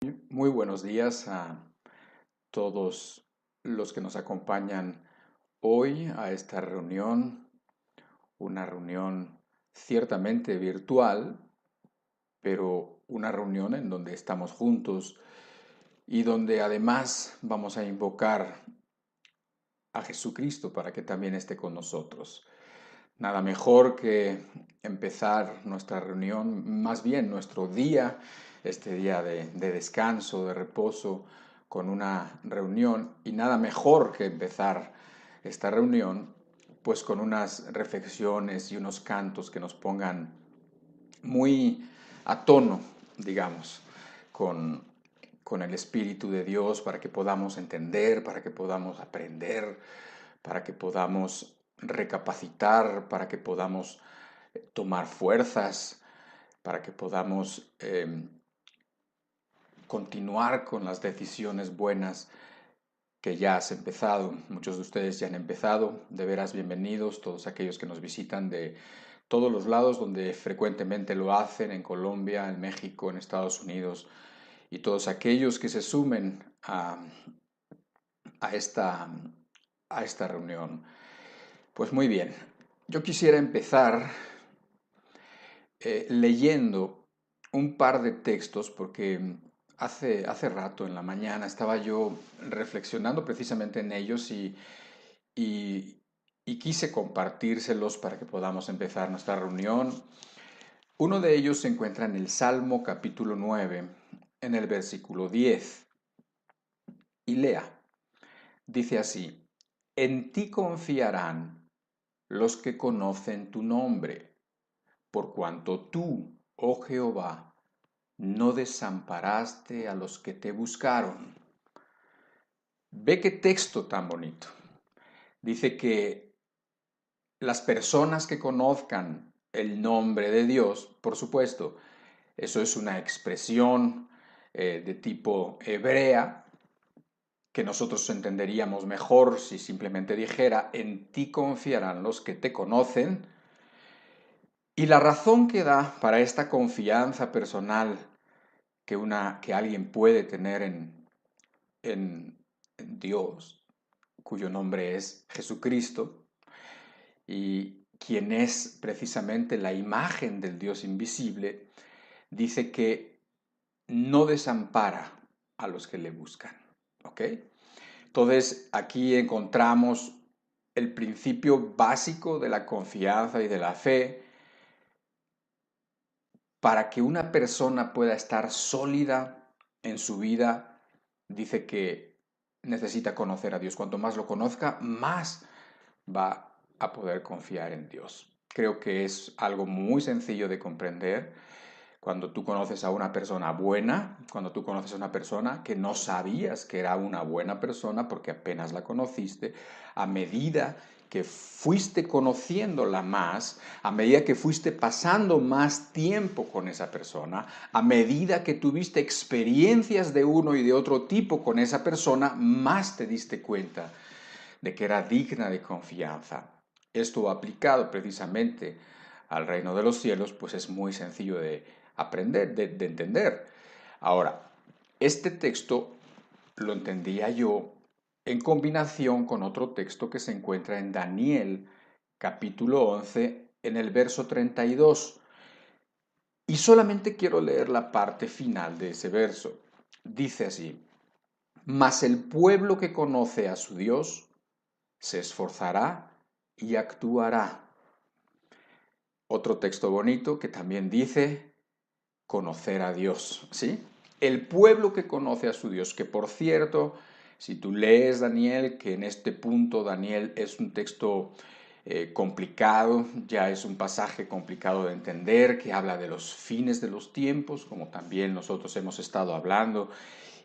Muy buenos días a todos los que nos acompañan hoy a esta reunión, una reunión ciertamente virtual, pero una reunión en donde estamos juntos y donde además vamos a invocar a Jesucristo para que también esté con nosotros. Nada mejor que empezar nuestra reunión, más bien nuestro día, este día de descanso, de reposo, con una reunión. Y nada mejor que empezar esta reunión, pues con unas reflexiones y unos cantos que nos pongan muy a tono, digamos, con, con el Espíritu de Dios para que podamos entender, para que podamos aprender, para que podamos recapacitar, para que podamos tomar fuerzas, para que podamos continuar con las decisiones buenas que ya has empezado. Muchos de ustedes ya han empezado. De veras, bienvenidos todos aquellos que nos visitan de todos los lados donde frecuentemente lo hacen, en Colombia, en México, en Estados Unidos, y todos aquellos que se sumen a esta, a esta reunión. Pues muy bien, yo quisiera empezar leyendo un par de textos porque hace rato en la mañana estaba yo reflexionando precisamente en ellos y, y quise compartírselos para que podamos empezar nuestra reunión. Uno de ellos se encuentra en el Salmo capítulo 9, en el versículo 10, y lea. Dice así: En ti confiarán los que conocen tu nombre, por cuanto tú, oh Jehová, no desamparaste a los que te buscaron. Ve qué texto tan bonito. Dice que las personas que conozcan el nombre de Dios, por supuesto, eso es una expresión de tipo hebrea, que nosotros entenderíamos mejor si simplemente dijera, en ti confiarán los que te conocen. Y la razón que da para esta confianza personal que alguien puede tener en Dios, cuyo nombre es Jesucristo, y quien es precisamente la imagen del Dios invisible, dice que no desampara a los que le buscan. ¿Ok? Entonces, aquí encontramos el principio básico de la confianza y de la fe. Para que una persona pueda estar sólida en su vida, dice que necesita conocer a Dios. Cuanto más lo conozca, más va a poder confiar en Dios. Creo que es algo muy sencillo de comprender. Cuando tú conoces a una persona buena, cuando tú conoces a una persona que no sabías que era una buena persona porque apenas la conociste, a medida que fuiste conociéndola más, a medida que fuiste pasando más tiempo con esa persona, a medida que tuviste experiencias de uno y de otro tipo con esa persona, más te diste cuenta de que era digna de confianza. Esto aplicado precisamente al reino de los cielos, pues es muy sencillo de aprender, de entender. Ahora, este texto lo entendía yo en combinación con otro texto que se encuentra en Daniel, capítulo 11, en el verso 32. Y solamente quiero leer la parte final de ese verso. Dice así: Mas el pueblo que conoce a su Dios se esforzará y actuará. Otro texto bonito que también dice conocer a Dios, ¿sí? El pueblo que conoce a su Dios, que por cierto, si tú lees Daniel, que en este punto Daniel es un texto complicado, ya es un pasaje complicado de entender, que habla de los fines de los tiempos, como también nosotros hemos estado hablando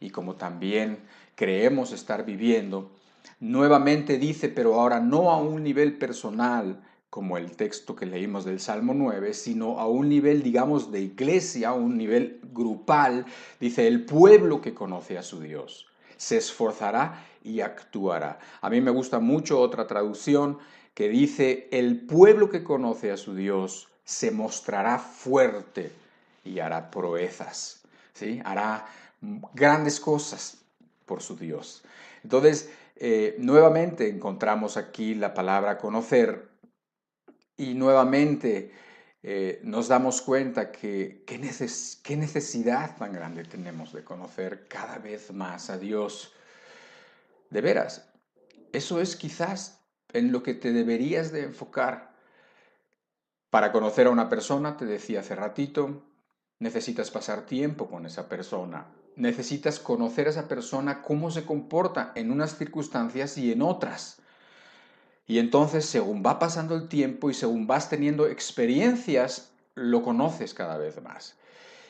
y como también creemos estar viviendo. Nuevamente dice, pero ahora no a un nivel personal, como el texto que leímos del Salmo 9, sino a un nivel, digamos, de iglesia, a un nivel grupal. Dice, el pueblo que conoce a su Dios se esforzará y actuará. A mí me gusta mucho otra traducción que dice, el pueblo que conoce a su Dios se mostrará fuerte y hará proezas, ¿sí? Hará grandes cosas por su Dios. Entonces, nuevamente encontramos aquí la palabra conocer y nuevamente nos damos cuenta que qué necesidad tan grande tenemos de conocer cada vez más a Dios. De veras, eso es quizás en lo que te deberías de enfocar. Para conocer a una persona, te decía hace ratito, necesitas pasar tiempo con esa persona. Necesitas conocer a esa persona cómo se comporta en unas circunstancias y en otras. Y entonces, según va pasando el tiempo y según vas teniendo experiencias, lo conoces cada vez más.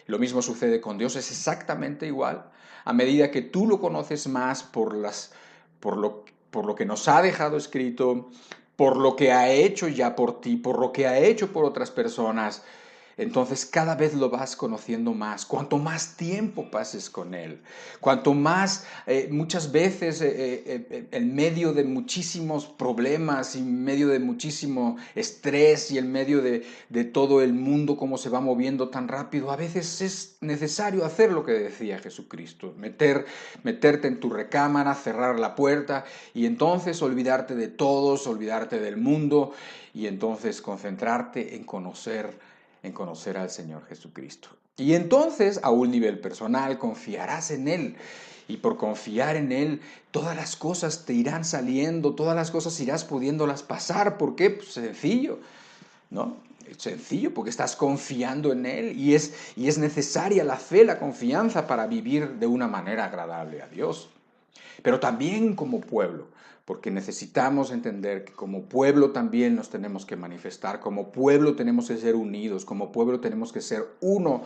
Lo mismo sucede con Dios, es exactamente igual. A medida que tú lo conoces más por lo que nos ha dejado escrito, por lo que ha hecho ya por ti, por lo que ha hecho por otras personas, entonces cada vez lo vas conociendo más. Cuanto más tiempo pases con Él, cuanto más, muchas veces en medio de muchísimos problemas, en medio de muchísimo estrés y en medio de todo el mundo como se va moviendo tan rápido, a veces es necesario hacer lo que decía Jesucristo, meterte en tu recámara, cerrar la puerta y entonces olvidarte de todos, olvidarte del mundo y entonces concentrarte en conocer al Señor Jesucristo. Y entonces, a un nivel personal, confiarás en Él. Y por confiar en Él, todas las cosas te irán saliendo, todas las cosas irás pudiéndolas pasar. ¿Por qué? Pues sencillo, ¿no? Es sencillo, porque estás confiando en Él y es necesaria la fe, la confianza para vivir de una manera agradable a Dios. Pero también como pueblo, porque necesitamos entender que como pueblo también nos tenemos que manifestar, como pueblo tenemos que ser unidos, como pueblo tenemos que ser uno.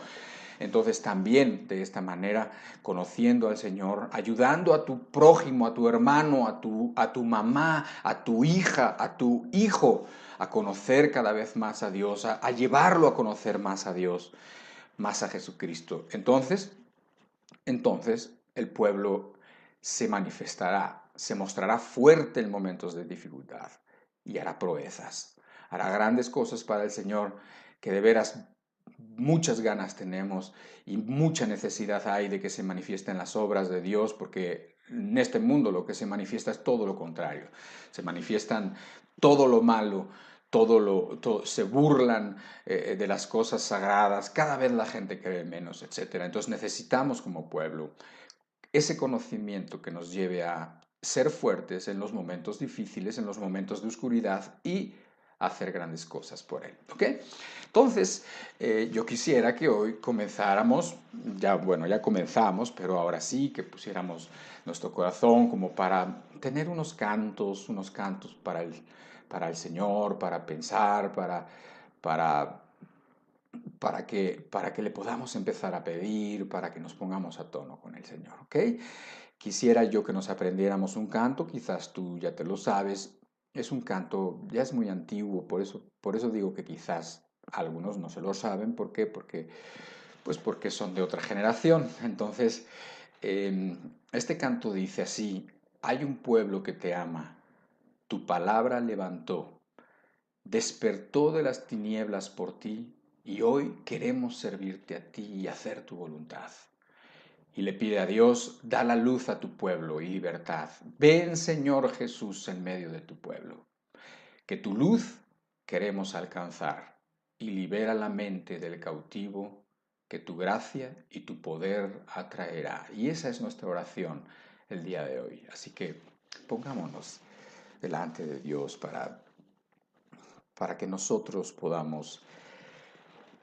Entonces también de esta manera, conociendo al Señor, ayudando a tu prójimo, a tu hermano, a tu mamá, a tu hija, a tu hijo, a conocer cada vez más a Dios, a llevarlo a conocer más a Dios, más a Jesucristo. Entonces el pueblo se manifestará, se mostrará fuerte en momentos de dificultad y hará proezas, hará grandes cosas para el Señor que de veras muchas ganas tenemos y mucha necesidad hay de que se manifiesten las obras de Dios, porque en este mundo lo que se manifiesta es todo lo contrario. Se manifiestan todo lo malo, se burlan de las cosas sagradas, cada vez la gente cree menos, etc. Entonces necesitamos como pueblo ese conocimiento que nos lleve a ser fuertes en los momentos difíciles, en los momentos de oscuridad y hacer grandes cosas por Él. ¿Ok? Entonces, yo quisiera que hoy comenzáramos, ya comenzamos, pero ahora sí que pusiéramos nuestro corazón como para tener unos cantos para el Señor, para pensar, para para que le podamos empezar a pedir, para que nos pongamos a tono con el Señor, ¿ok? Quisiera yo que nos aprendiéramos un canto, quizás tú ya te lo sabes, es un canto, ya es muy antiguo, por eso digo que quizás algunos no se lo saben, ¿por qué? Porque son de otra generación. Entonces, este canto dice así: hay un pueblo que te ama, tu palabra levantó, despertó de las tinieblas por ti y hoy queremos servirte a ti y hacer tu voluntad. Y le pide a Dios, da la luz a tu pueblo y libertad. Ven, Señor Jesús, en medio de tu pueblo. Que tu luz queremos alcanzar y libera la mente del cautivo que tu gracia y tu poder atraerá. Y esa es nuestra oración el día de hoy. Así que pongámonos delante de Dios para que nosotros podamos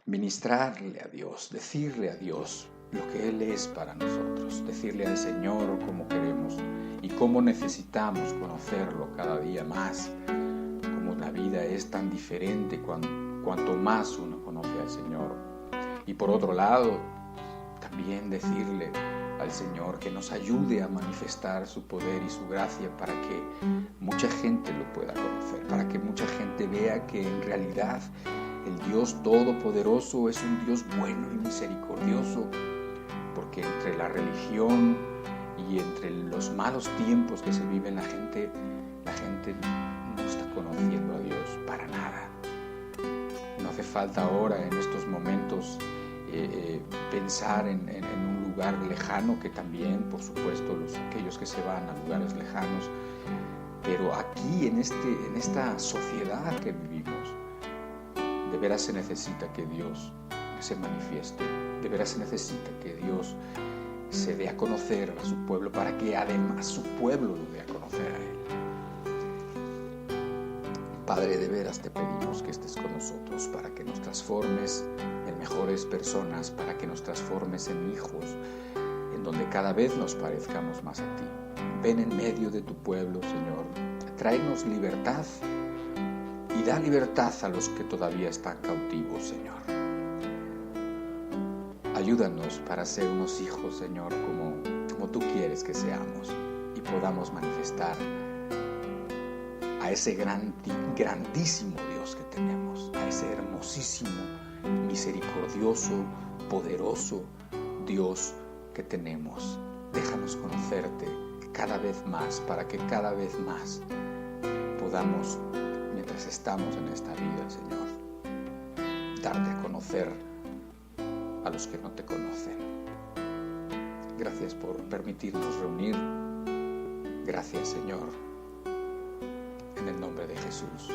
ministrarle a Dios, decirle a Dios lo que Él es para nosotros, decirle al Señor cómo queremos y cómo necesitamos conocerlo cada día más, cómo la vida es tan diferente cuanto más uno conoce al Señor. Y por otro lado, también decirle al Señor que nos ayude a manifestar su poder y su gracia para que mucha gente lo pueda conocer, para que mucha gente vea que en realidad el Dios Todopoderoso es un Dios bueno y misericordioso, porque entre la religión y entre los malos tiempos que se viven la gente no está conociendo a Dios para nada. No hace falta ahora en estos momentos pensar en un lugar lejano, que también, por supuesto, aquellos que se van a lugares lejanos, pero aquí en esta sociedad que vivimos, de veras se necesita que Dios se manifieste, de veras se necesita que Dios se dé a conocer a su pueblo para que además su pueblo lo dé a conocer a Él. Padre, de veras te pedimos que estés con nosotros para que nos transformes en mejores personas, para que nos transformes en hijos, en donde cada vez nos parezcamos más a ti. Ven en medio de tu pueblo, Señor, tráenos libertad y da libertad a los que todavía están cautivos, Señor. Ayúdanos para ser unos hijos, Señor, como tú quieres que seamos y podamos manifestar a ese grandísimo Dios que tenemos, a ese hermosísimo, misericordioso, poderoso Dios que tenemos. Déjanos conocerte cada vez más, para que cada vez más podamos, mientras estamos en esta vida, Señor, darte a conocer a los que no te conocen. Gracias por permitirnos reunir. Gracias, Señor. En el nombre de Jesús.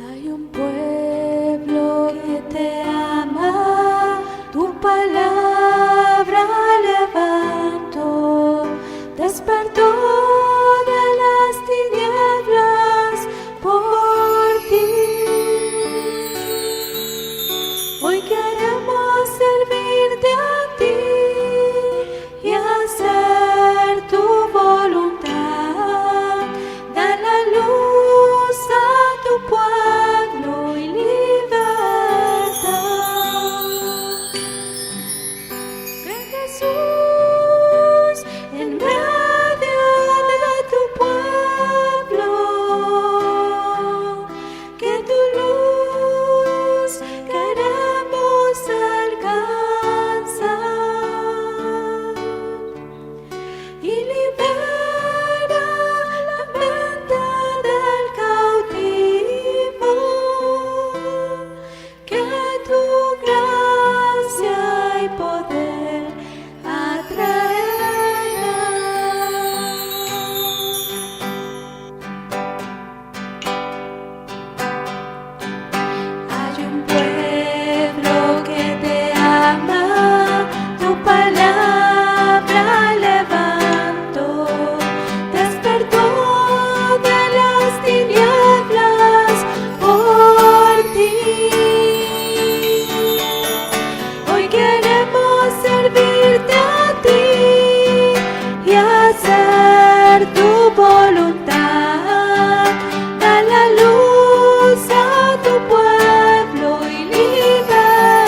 Hay un pueblo que te ama, tu palabra levanto, despertó de las tinieblas por ti. Hoy queremos servirte a ti y hacer tu voluntad. Da la luz a tu pueblo y libertad. Ven, Jesús, en medio de tu pueblo, que tu luz queremos alcanzar y libera la mente del cautivo, que tu gracia y poder atraerá. Hay un pueblo que te ama, tu palabra levanto, despertó de las tinieblas por ti. Hoy queremos servirte a ti y hacer tu voluntad. Da la luz a tu pueblo y libertad.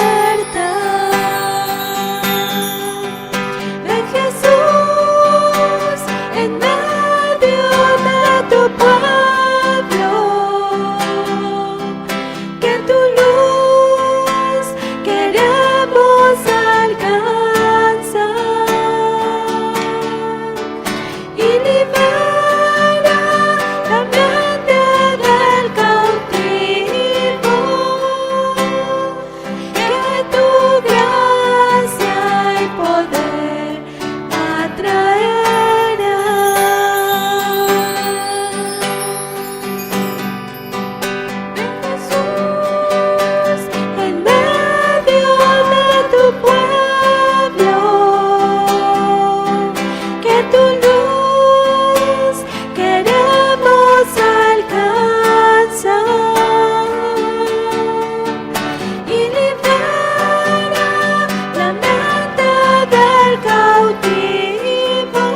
Ven, Jesús, en medio de tu pueblo, que tu luz queremos alcanzar y libera la mente del cautivo, que tu gracia y poder atraerá. Ven, Jesús, en medio de tu pueblo, que tu luz queremos alcanzar y libera la mente del cautivo,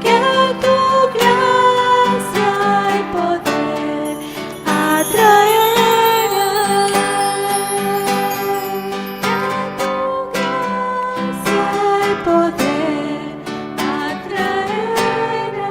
que tu gracia y poder atraerá. Que tu gracia y poder atraerá.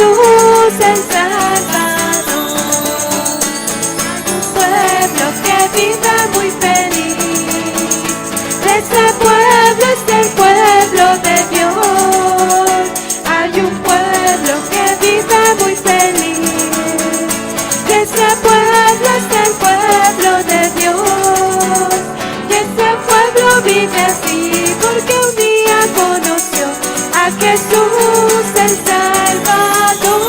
Jesús el Salvador. Un pueblo que vive muy feliz. Ese pueblo es el pueblo de Dios. Hay un pueblo que vive muy feliz. Ese pueblo es el pueblo de Dios. Y ese pueblo vive así porque un día conoció a Jesús el Salvador.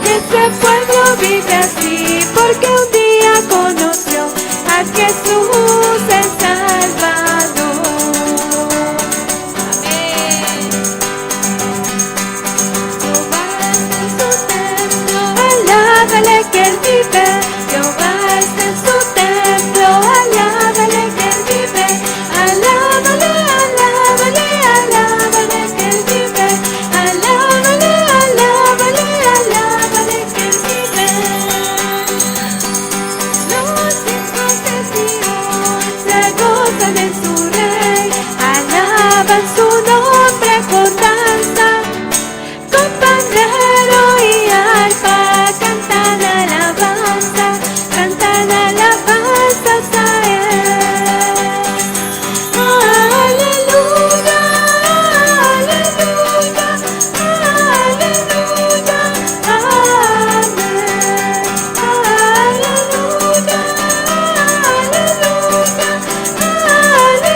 Y ese pueblo vive así porque un día conoció a Jesús el Salvador. Amén. Jehová está en su templo, alábale que él vive. Jehová está en su templo, alábale que él vive. Alábale, alábale, alábale que él vive. Alábale, alábale, alábale que él vive. Los hijos de Sion se gozan en su rey, alaban su nombre con danza, con pandero y arpa, cantan alabanzas a él. Aleluya, aleluya, aleluya, amén. Aleluya, aleluya, aleluya.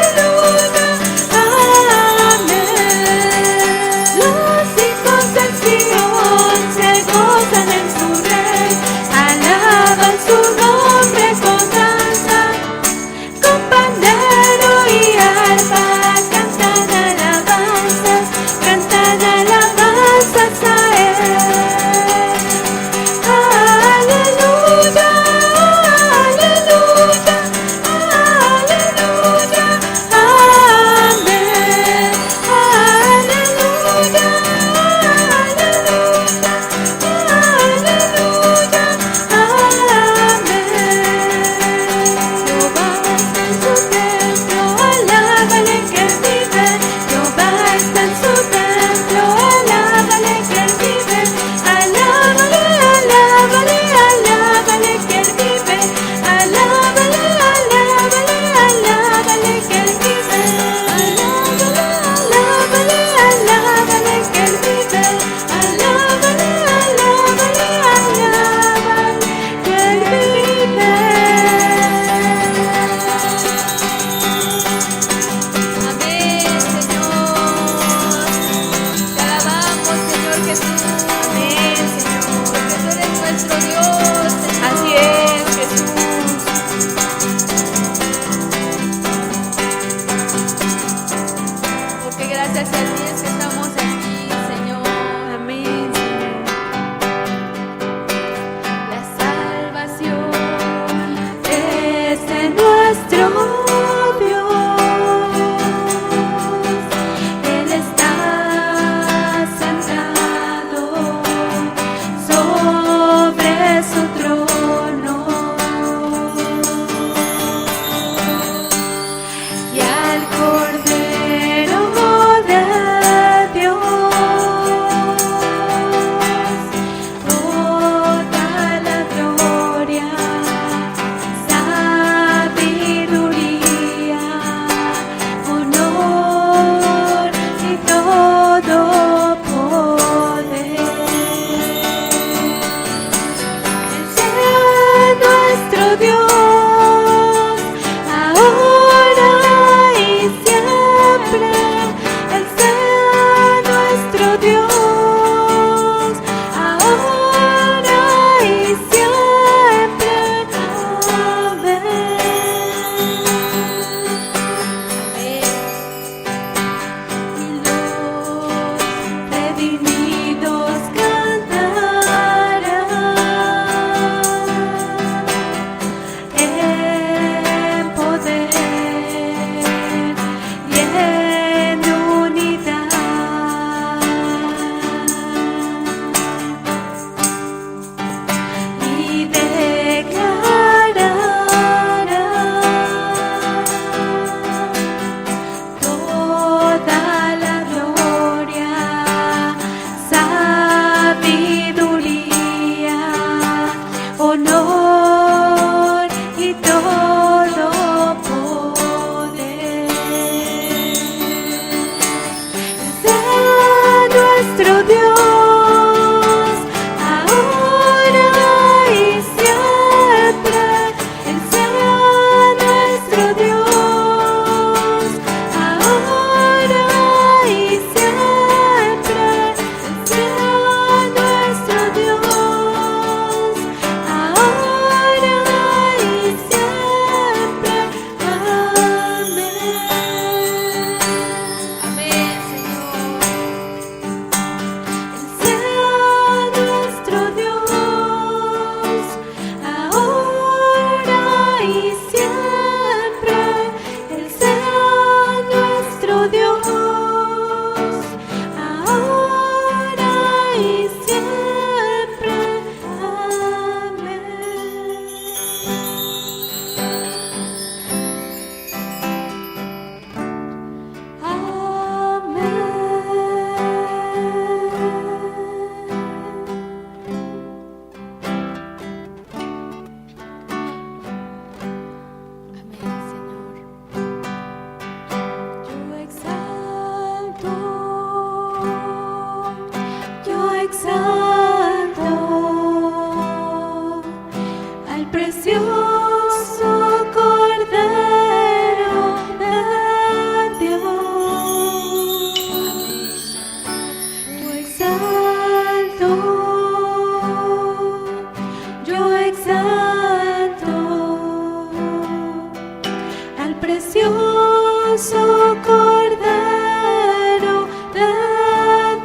Cordero de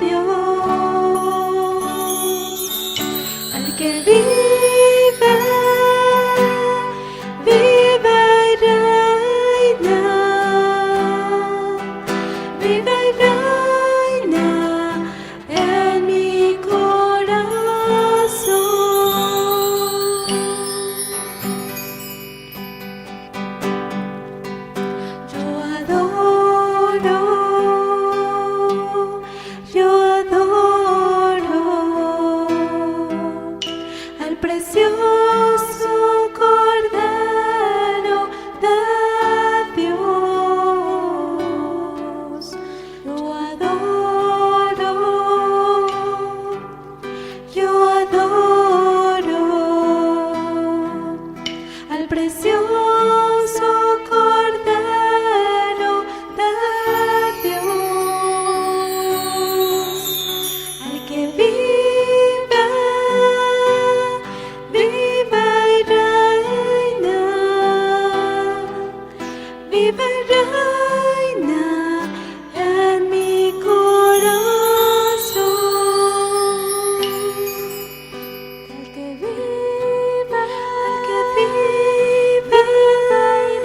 Dios, al que vive, vive y reina, vive y reina en mi corazón. Yo adoro al precioso Cordero de Dios. Yo adoro al precioso Cordero de Dios, al que vive, vive y reina, vive y reina en mi corazón. El que vive y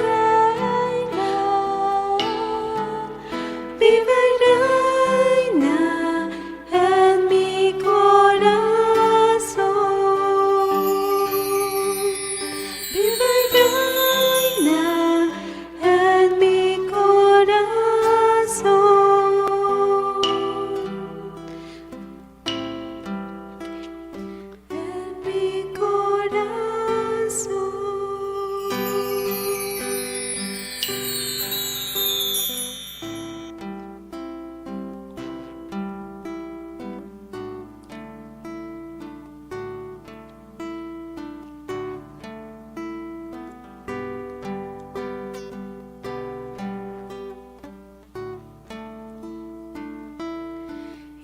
reina, vive y reina en mi corazón. Vive y reina en mi corazón. En mi corazón.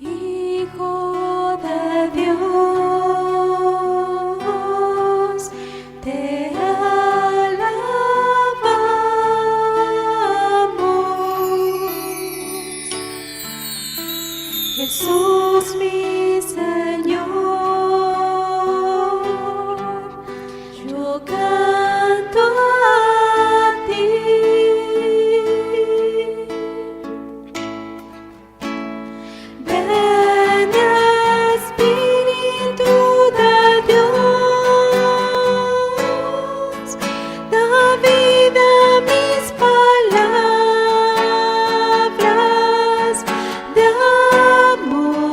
Hijo de Dios, te alabamos. Jesús mi Señor, yo canto a ti. Ven Espíritu de Dios, da vida a mis palabras de amor.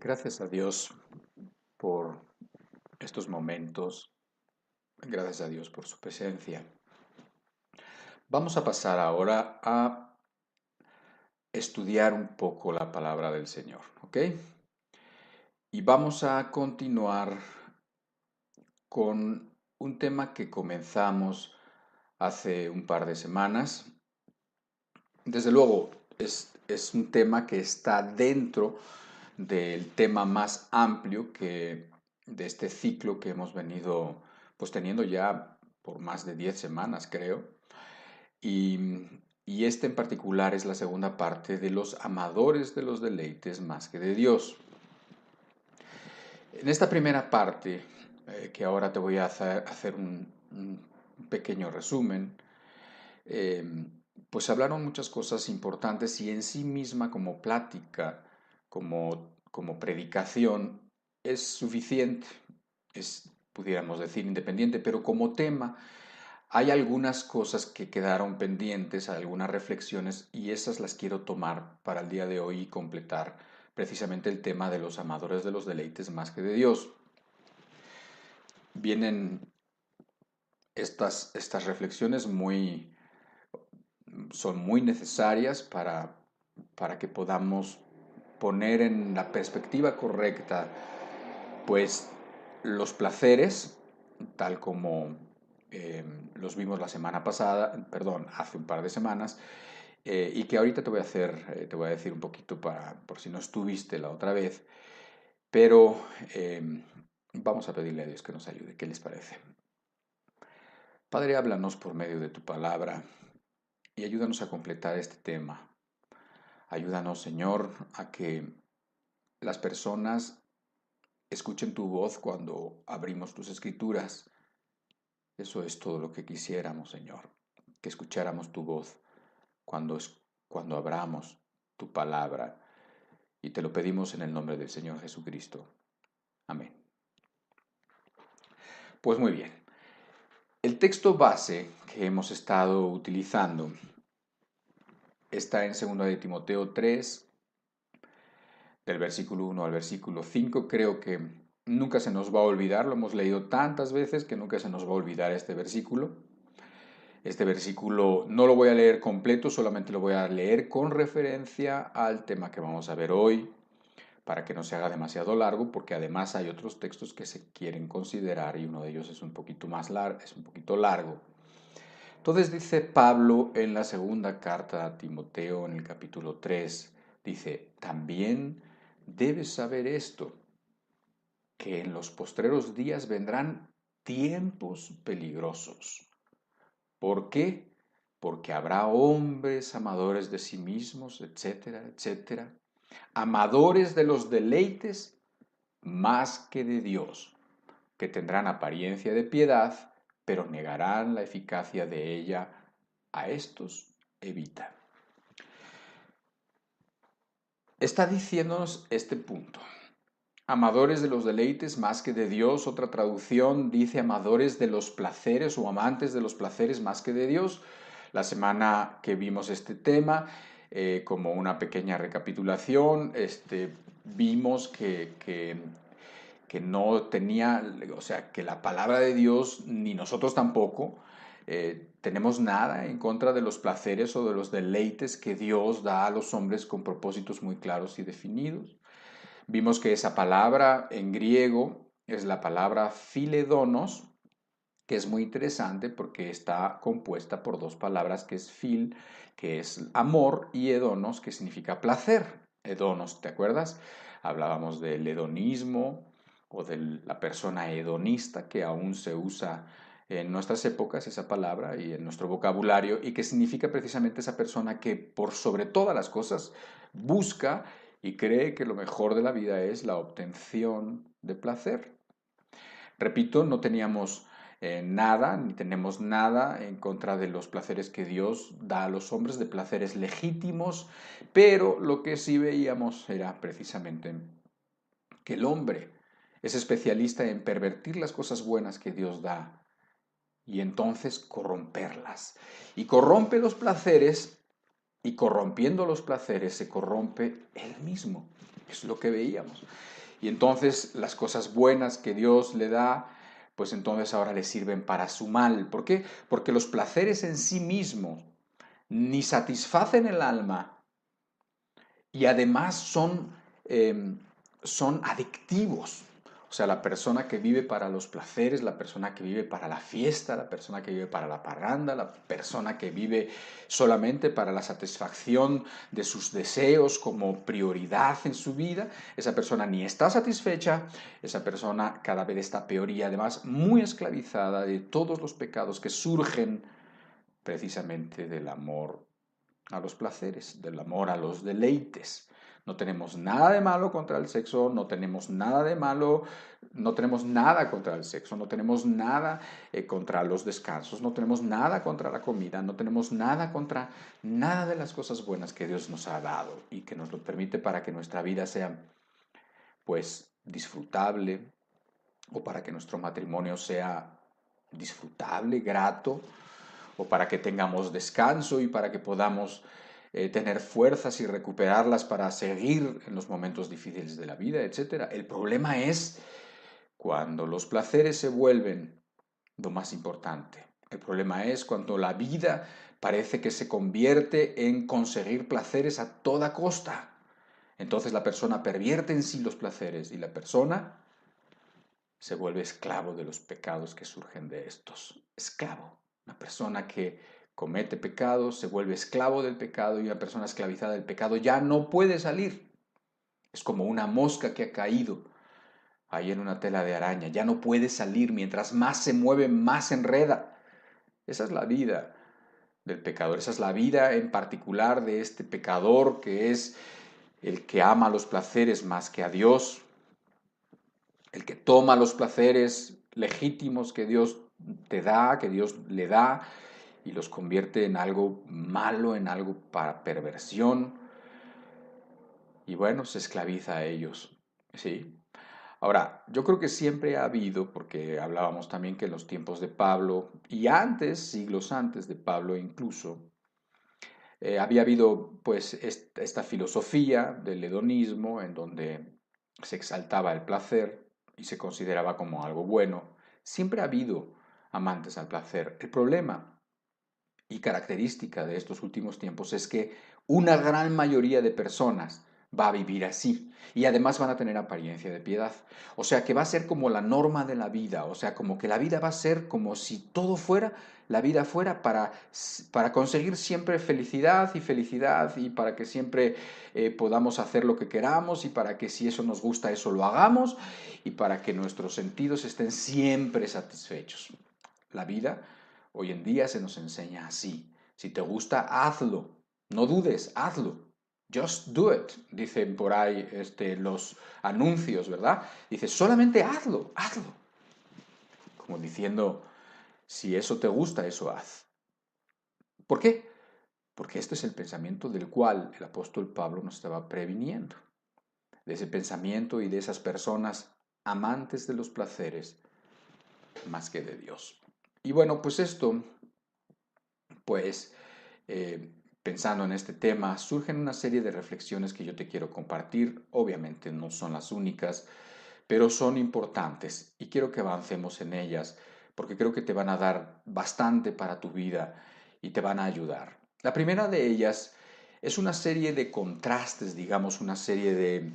Gracias a Dios por estos momentos, gracias a Dios por su presencia. Vamos a pasar ahora a estudiar un poco la palabra del Señor, ¿ok? Y vamos a continuar con un tema que comenzamos hace un par de semanas. Desde luego, es un tema que está dentro del tema más amplio de este ciclo que hemos venido pues teniendo ya por más de 10 semanas, creo. Y este en particular es la segunda parte de los amadores de los deleites más que de Dios. En esta primera parte, que ahora te voy a hacer un pequeño resumen, eh, pues hablaron muchas cosas importantes y en sí misma como plática, como predicación, es suficiente, es, pudiéramos decir, independiente, pero como tema hay algunas cosas que quedaron pendientes, algunas reflexiones, y esas las quiero tomar para el día de hoy y completar precisamente el tema de los amadores de los deleites más que de Dios. Vienen estas reflexiones son muy necesarias para que podamos poner en la perspectiva correcta, pues, los placeres, tal como los vimos la semana pasada, perdón, hace un par de semanas, y que ahorita te voy a decir un poquito por si no estuviste la otra vez, pero vamos a pedirle a Dios que nos ayude. ¿Qué les parece? Padre, háblanos por medio de tu palabra y ayúdanos a completar este tema. Ayúdanos, Señor, a que las personas escuchen tu voz cuando abrimos tus escrituras. Eso es todo lo que quisiéramos, Señor, que escucháramos tu voz cuando abramos tu palabra. Y te lo pedimos en el nombre del Señor Jesucristo. Amén. Pues muy bien. El texto base que hemos estado utilizando está en 2 de Timoteo 3, del versículo 1 al versículo 5. Creo que nunca se nos va a olvidar, lo hemos leído tantas veces que nunca se nos va a olvidar este versículo. Este versículo no lo voy a leer completo, solamente lo voy a leer con referencia al tema que vamos a ver hoy, para que no se haga demasiado largo, porque además hay otros textos que se quieren considerar y uno de ellos es un poquito largo. Entonces dice Pablo en la segunda carta a Timoteo, en el capítulo 3, dice, también debes saber esto, que en los postreros días vendrán tiempos peligrosos. ¿Por qué? Porque habrá hombres amadores de sí mismos, etcétera, etcétera, amadores de los deleites más que de Dios, que tendrán apariencia de piedad, pero negarán la eficacia de ella. A estos evita. Está diciéndonos este punto. Amadores de los deleites más que de Dios. Otra traducción dice amadores de los placeres o amantes de los placeres más que de Dios. La semana que vimos este tema, como una pequeña recapitulación, vimos que no tenía, o sea, que la palabra de Dios, ni nosotros tampoco, tenemos nada en contra de los placeres o de los deleites que Dios da a los hombres con propósitos muy claros y definidos. Vimos que esa palabra en griego es la palabra philedonos, que es muy interesante porque está compuesta por dos palabras, que es phil, que es amor, y edonos, que significa placer. Edonos, ¿te acuerdas? Hablábamos del hedonismo o de la persona hedonista, que aún se usa en nuestras épocas esa palabra y en nuestro vocabulario, y que significa precisamente esa persona que por sobre todas las cosas busca y cree que lo mejor de la vida es la obtención de placer. Repito, no teníamos nada, ni tenemos nada en contra de los placeres que Dios da a los hombres, de placeres legítimos, pero lo que sí veíamos era precisamente que el hombre es especialista en pervertir las cosas buenas que Dios da y entonces corromperlas. Y corrompe los placeres, y corrompiendo los placeres se corrompe él mismo. Es lo que veíamos. Y entonces las cosas buenas que Dios le da, pues entonces ahora le sirven para su mal. ¿Por qué? Porque los placeres en sí mismos ni satisfacen el alma y además son adictivos. O sea, la persona que vive para los placeres, la persona que vive para la fiesta, la persona que vive para la parranda, la persona que vive solamente para la satisfacción de sus deseos como prioridad en su vida, esa persona ni está satisfecha, esa persona cada vez está peor y además muy esclavizada de todos los pecados que surgen precisamente del amor a los placeres, del amor a los deleites. No tenemos nada de malo contra el sexo, no tenemos nada de malo, no tenemos nada contra el sexo, no tenemos nada contra los descansos, no tenemos nada contra la comida, no tenemos nada contra nada de las cosas buenas que Dios nos ha dado y que nos lo permite para que nuestra vida sea pues disfrutable o para que nuestro matrimonio sea disfrutable, grato, o para que tengamos descanso y para que podamos tener fuerzas y recuperarlas para seguir en los momentos difíciles de la vida, etc. El problema es cuando los placeres se vuelven lo más importante. El problema es cuando la vida parece que se convierte en conseguir placeres a toda costa. Entonces la persona pervierte en sí los placeres y la persona se vuelve esclavo de los pecados que surgen de estos. Esclavo. Una persona que comete pecados se vuelve esclavo del pecado y una persona esclavizada del pecado ya no puede salir. Es como una mosca que ha caído ahí en una tela de araña. Ya no puede salir. Mientras más se mueve, más se enreda. Esa es la vida del pecador. Esa es la vida en particular de este pecador que es el que ama los placeres más que a Dios, el que toma los placeres legítimos que Dios te da, que Dios le da, y los convierte en algo malo, en algo para perversión, y bueno, se esclaviza a ellos, ¿sí? Ahora, yo creo que siempre ha habido, porque hablábamos también que en los tiempos de Pablo, y antes, siglos antes de Pablo incluso, había habido pues esta filosofía del hedonismo en donde se exaltaba el placer y se consideraba como algo bueno. Siempre ha habido amantes al placer. El problema y característica de estos últimos tiempos es que una gran mayoría de personas va a vivir así y además van a tener apariencia de piedad. O sea que va a ser como la norma de la vida, o sea, como que la vida va a ser como si todo fuera, la vida fuera para conseguir siempre felicidad y para que siempre podamos hacer lo que queramos y para que si eso nos gusta, eso lo hagamos y para que nuestros sentidos estén siempre satisfechos. La vida hoy en día se nos enseña así. Si te gusta, hazlo. No dudes, hazlo. Just do it, dicen por ahí los anuncios, ¿verdad? Dice, solamente hazlo, hazlo. Como diciendo, si eso te gusta, eso haz. ¿Por qué? Porque este es el pensamiento del cual el apóstol Pablo nos estaba previniendo. De ese pensamiento y de esas personas amantes de los placeres más que de Dios. Y bueno, pues esto, pues pensando en este tema, surgen una serie de reflexiones que yo te quiero compartir. Obviamente no son las únicas, pero son importantes y quiero que avancemos en ellas porque creo que te van a dar bastante para tu vida y te van a ayudar. La primera de ellas es una serie de contrastes, digamos, una serie de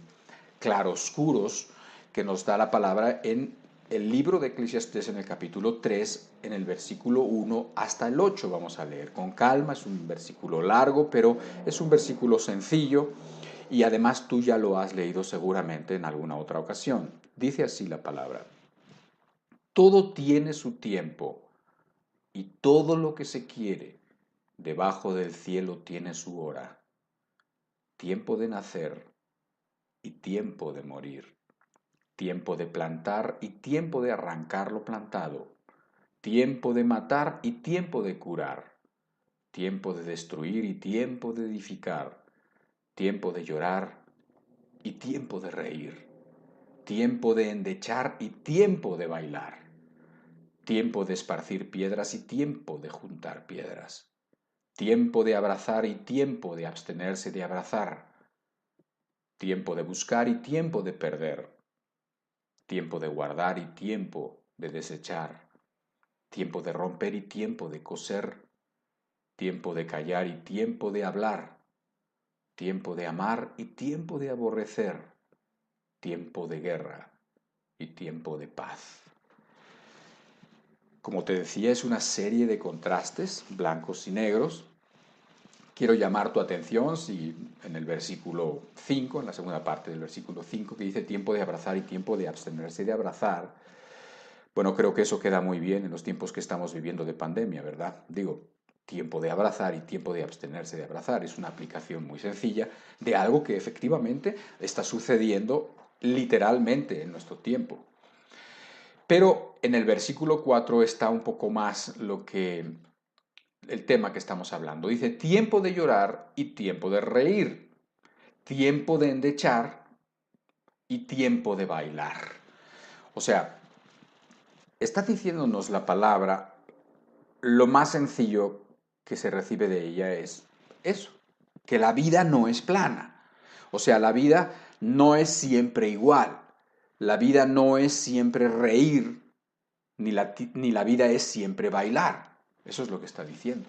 claroscuros que nos da la palabra en el libro de Eclesiastés en el capítulo 3, en el versículo 1 hasta el 8. Vamos a leer con calma, es un versículo largo, pero es un versículo sencillo y además tú ya lo has leído seguramente en alguna otra ocasión. Dice así la palabra: todo tiene su tiempo y todo lo que se quiere debajo del cielo tiene su hora. Tiempo de nacer y tiempo de morir. Tiempo de plantar y tiempo de arrancar lo plantado. Tiempo de matar y tiempo de curar. Tiempo de destruir y tiempo de edificar. Tiempo de llorar y tiempo de reír. Tiempo de endechar y tiempo de bailar. Tiempo de esparcir piedras y tiempo de juntar piedras. Tiempo de abrazar y tiempo de abstenerse de abrazar. tiempo de buscar y tiempo de perder, tiempo de guardar y tiempo de desechar, tiempo de romper y tiempo de coser, tiempo de callar y tiempo de hablar, tiempo de amar y tiempo de aborrecer, tiempo de guerra y tiempo de paz. Como te decía, es una serie de contrastes, blancos y negros. Quiero llamar tu atención si en el versículo 5, en la segunda parte del versículo 5, que dice tiempo de abrazar y tiempo de abstenerse de abrazar. Bueno, creo que eso queda muy bien en los tiempos que estamos viviendo de pandemia, ¿verdad? Digo, tiempo de abrazar y tiempo de abstenerse de abrazar. Es una aplicación muy sencilla de algo que efectivamente está sucediendo literalmente en nuestro tiempo. Pero en el versículo 4 está un poco más el tema que estamos hablando. Dice, tiempo de llorar y tiempo de reír, tiempo de endechar y tiempo de bailar. O sea, está diciéndonos la palabra, lo más sencillo que se recibe de ella es eso, que la vida no es plana. O sea, la vida no es siempre igual. La vida no es siempre reír, ni la vida es siempre bailar. Eso es lo que está diciendo.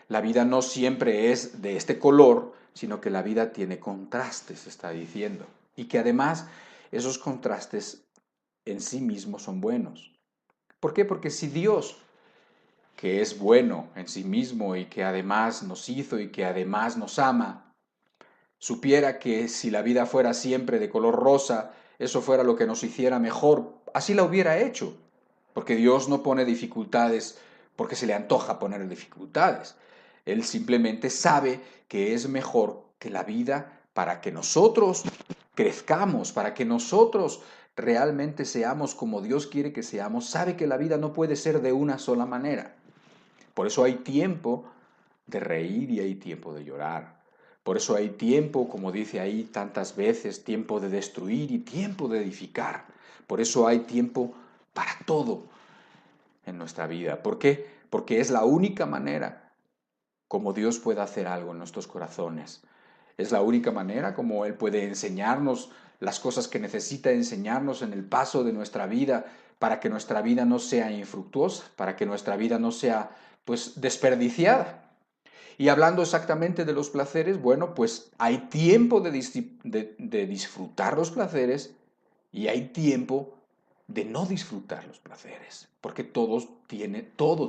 La vida no siempre es de este color, sino que la vida tiene contrastes, está diciendo. Y que además esos contrastes en sí mismos son buenos. ¿Por qué? Porque si Dios, que es bueno en sí mismo y que además nos hizo y que además nos ama, supiera que si la vida fuera siempre de color rosa, eso fuera lo que nos hiciera mejor, así la hubiera hecho. Porque Dios no pone dificultades porque se le antoja poner dificultades. Él simplemente sabe que es mejor que la vida para que nosotros crezcamos, para que nosotros realmente seamos como Dios quiere que seamos. Sabe que la vida no puede ser de una sola manera. Por eso hay tiempo de reír y hay tiempo de llorar. Por eso hay tiempo, como dice ahí tantas veces, tiempo de destruir y tiempo de edificar. Por eso hay tiempo para todo en nuestra vida. ¿Por qué? Porque es la única manera como Dios puede hacer algo en nuestros corazones. Es la única manera como Él puede enseñarnos las cosas que necesita enseñarnos en el paso de nuestra vida para que nuestra vida no sea infructuosa, para que nuestra vida no sea pues desperdiciada. Y hablando exactamente de los placeres, bueno, pues hay tiempo de disfrutar los placeres y hay tiempo de no disfrutar los placeres, porque todo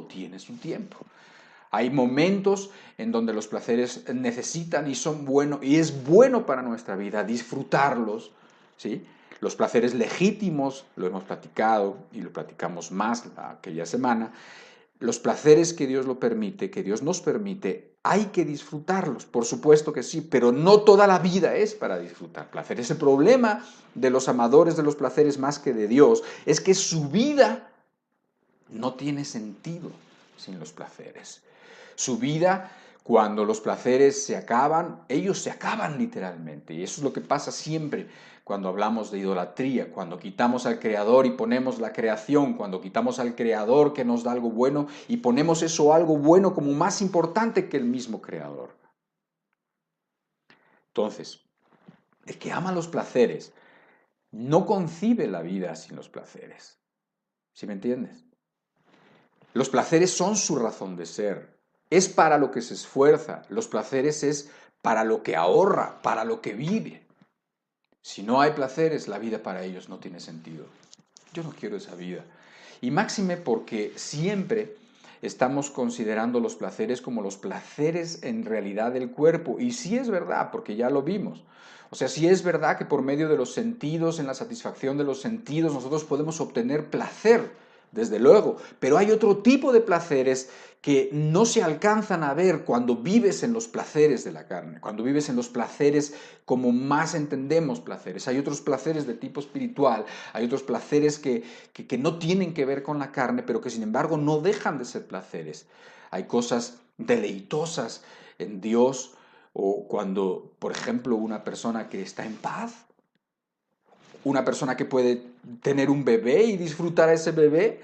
tiene su tiempo. Hay momentos en donde los placeres necesitan y son buenos, y es bueno para nuestra vida disfrutarlos, ¿sí? Los placeres legítimos, lo hemos platicado y lo platicamos más aquella semana. Los placeres que Dios lo permite, que Dios nos permite, hay que disfrutarlos, por supuesto que sí, pero no toda la vida es para disfrutar placeres. El problema de los amadores de los placeres más que de Dios es que su vida no tiene sentido sin los placeres. Su vida, cuando los placeres se acaban, ellos se acaban literalmente. Y eso es lo que pasa siempre cuando hablamos de idolatría, cuando quitamos al Creador y ponemos la creación, cuando quitamos al Creador que nos da algo bueno y ponemos eso algo bueno como más importante que el mismo Creador. Entonces, el que ama los placeres no concibe la vida sin los placeres. ¿Sí me entiendes? Los placeres son su razón de ser. Es para lo que se esfuerza. Los placeres es para lo que ahorra, para lo que vive. Si no hay placeres, la vida para ellos no tiene sentido. Yo no quiero esa vida. Y máxime porque siempre estamos considerando los placeres como los placeres en realidad del cuerpo. Y sí es verdad, porque ya lo vimos. O sea, sí es verdad que por medio de los sentidos, en la satisfacción de los sentidos, nosotros podemos obtener placer, desde luego. Pero hay otro tipo de placeres que no se alcanzan a ver cuando vives en los placeres de la carne, cuando vives en los placeres como más entendemos placeres. Hay otros placeres de tipo espiritual, hay otros placeres que no tienen que ver con la carne, pero que sin embargo no dejan de ser placeres. Hay cosas deleitosas en Dios, o cuando, por ejemplo, una persona que está en paz, una persona que puede tener un bebé y disfrutar a ese bebé,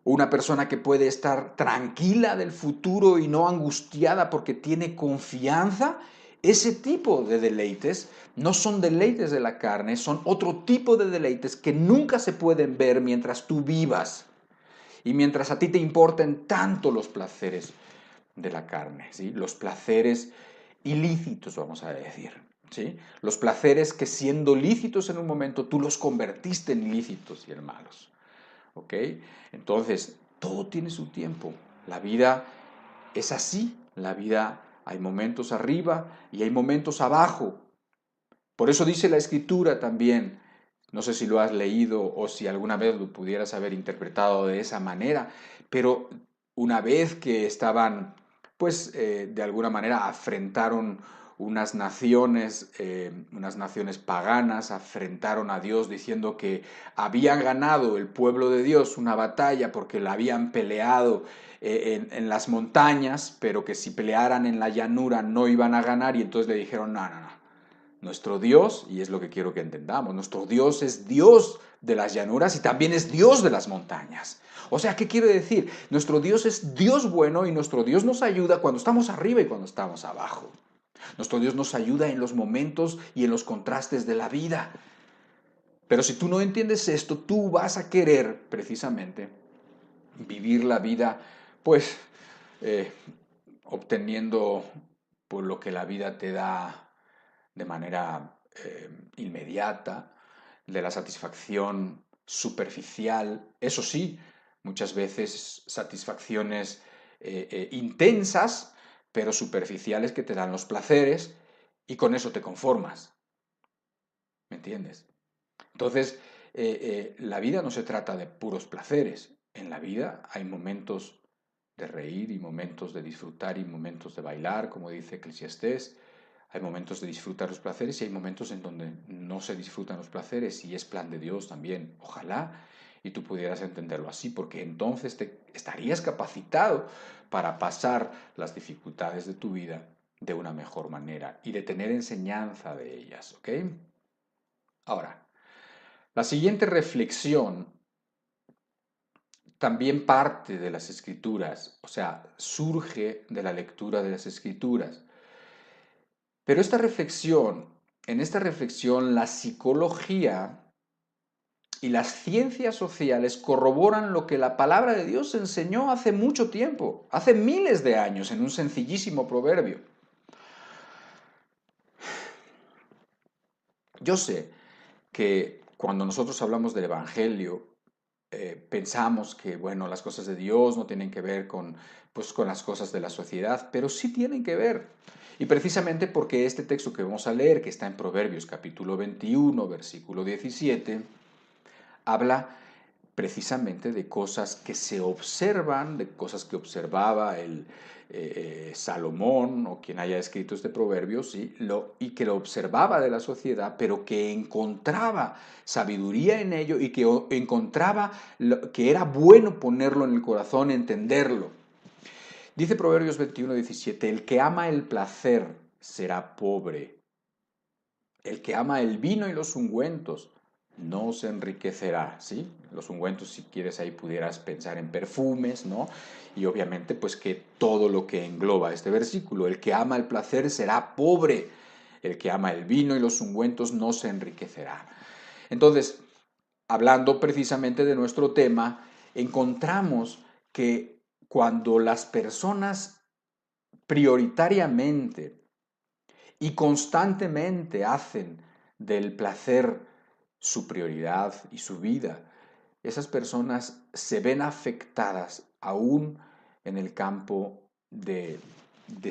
una persona que puede estar tranquila del futuro y no angustiada porque tiene confianza ese tipo de deleites no son deleites de la carne, son otro tipo de deleites que nunca se pueden ver mientras tú vivas y mientras a ti te importen tanto los placeres de la carne, ¿sí? Los placeres ilícitos, vamos a decir, ¿sí? Los placeres que siendo lícitos en un momento tú los convertiste en ilícitos y en malos, ¿ok? Entonces, todo tiene su tiempo. La vida es así, la vida hay momentos arriba y hay momentos abajo. Por eso dice la Escritura también, no sé si lo has leído o si alguna vez lo pudieras haber interpretado de esa manera, pero una vez que estaban, pues de alguna manera afrentaron unas naciones paganas, afrentaron a Dios diciendo que habían ganado el pueblo de Dios una batalla porque la habían peleado en las montañas, pero que si pelearan en la llanura no iban a ganar, y entonces le dijeron, no, no, no. Nuestro Dios, y es lo que quiero que entendamos, nuestro Dios es Dios de las llanuras y también es Dios de las montañas. O sea, ¿qué quiere decir? Nuestro Dios es Dios bueno y nuestro Dios nos ayuda cuando estamos arriba y cuando estamos abajo. Nuestro Dios nos ayuda en los momentos y en los contrastes de la vida. Pero si tú no entiendes esto, tú vas a querer precisamente vivir la vida, pues, eh, obteniendo por lo que la vida te da de manera inmediata, de la satisfacción superficial, eso sí, muchas veces satisfacciones intensas, pero superficiales que te dan los placeres y con eso te conformas, ¿me entiendes? Entonces, la vida no se trata de puros placeres, en la vida hay momentos de reír y momentos de disfrutar y momentos de bailar, como dice Eclesiastés. Hay momentos de disfrutar los placeres y hay momentos en donde no se disfrutan los placeres y es plan de Dios también. Ojalá y tú pudieras entenderlo así, porque entonces te estarías capacitado para pasar las dificultades de tu vida de una mejor manera y de tener enseñanza de ellas, ¿ok? Ahora, la siguiente reflexión también parte de las Escrituras, o sea, surge de la lectura de las Escrituras. Pero en esta reflexión, la psicología y las ciencias sociales corroboran lo que la palabra de Dios enseñó hace mucho tiempo, hace miles de años, en un sencillísimo proverbio. Yo sé que cuando nosotros hablamos del Evangelio, pensamos que, bueno, las cosas de Dios no tienen que ver con, pues, con las cosas de la sociedad, pero sí tienen que ver. Y precisamente porque este texto que vamos a leer, que está en Proverbios capítulo 21, versículo 17, habla precisamente de cosas que se observan, de cosas que observaba el Salomón o quien haya escrito este proverbio, ¿sí? Y que lo observaba de la sociedad, pero que encontraba sabiduría en ello y que encontraba que era bueno ponerlo en el corazón, entenderlo. Dice Proverbios 21, 17, el que ama el placer será pobre, el que ama el vino y los ungüentos no se enriquecerá, ¿sí? Los ungüentos, si quieres, ahí pudieras pensar en perfumes, ¿no? Y obviamente, pues que todo lo que engloba este versículo, el que ama el placer será pobre, el que ama el vino y los ungüentos no se enriquecerá. Entonces, hablando precisamente de nuestro tema, encontramos que cuando las personas prioritariamente y constantemente hacen del placer su prioridad y su vida, esas personas se ven afectadas aún en el campo de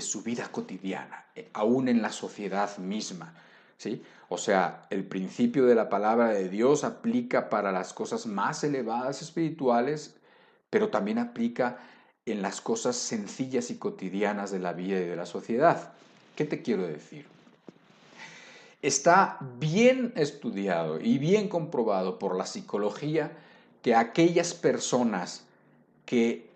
su vida cotidiana, aún en la sociedad misma, ¿sí? O sea, el principio de la palabra de Dios aplica para las cosas más elevadas espirituales, pero también aplica en las cosas sencillas y cotidianas de la vida y de la sociedad. ¿Qué te quiero decir? Está bien estudiado y bien comprobado por la psicología que aquellas personas que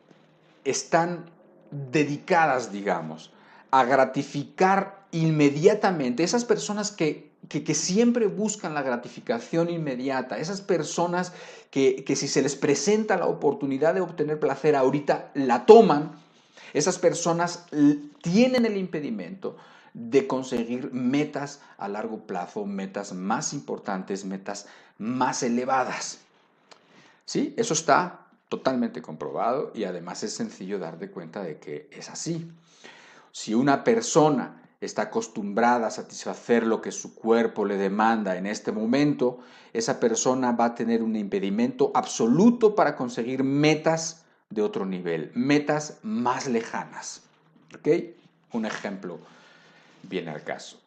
están dedicadas, digamos, a gratificar inmediatamente, esas personas que siempre buscan la gratificación inmediata, esas personas que si se les presenta la oportunidad de obtener placer ahorita, la toman, esas personas tienen el impedimento de conseguir metas a largo plazo, metas más importantes, metas más elevadas. ¿Sí? Eso está totalmente comprobado y además es sencillo darte cuenta de que es así. Si una persona está acostumbrada a satisfacer lo que su cuerpo le demanda en este momento, esa persona va a tener un impedimento absoluto para conseguir metas de otro nivel, metas más lejanas. ¿Ok? Un ejemplo viene al caso.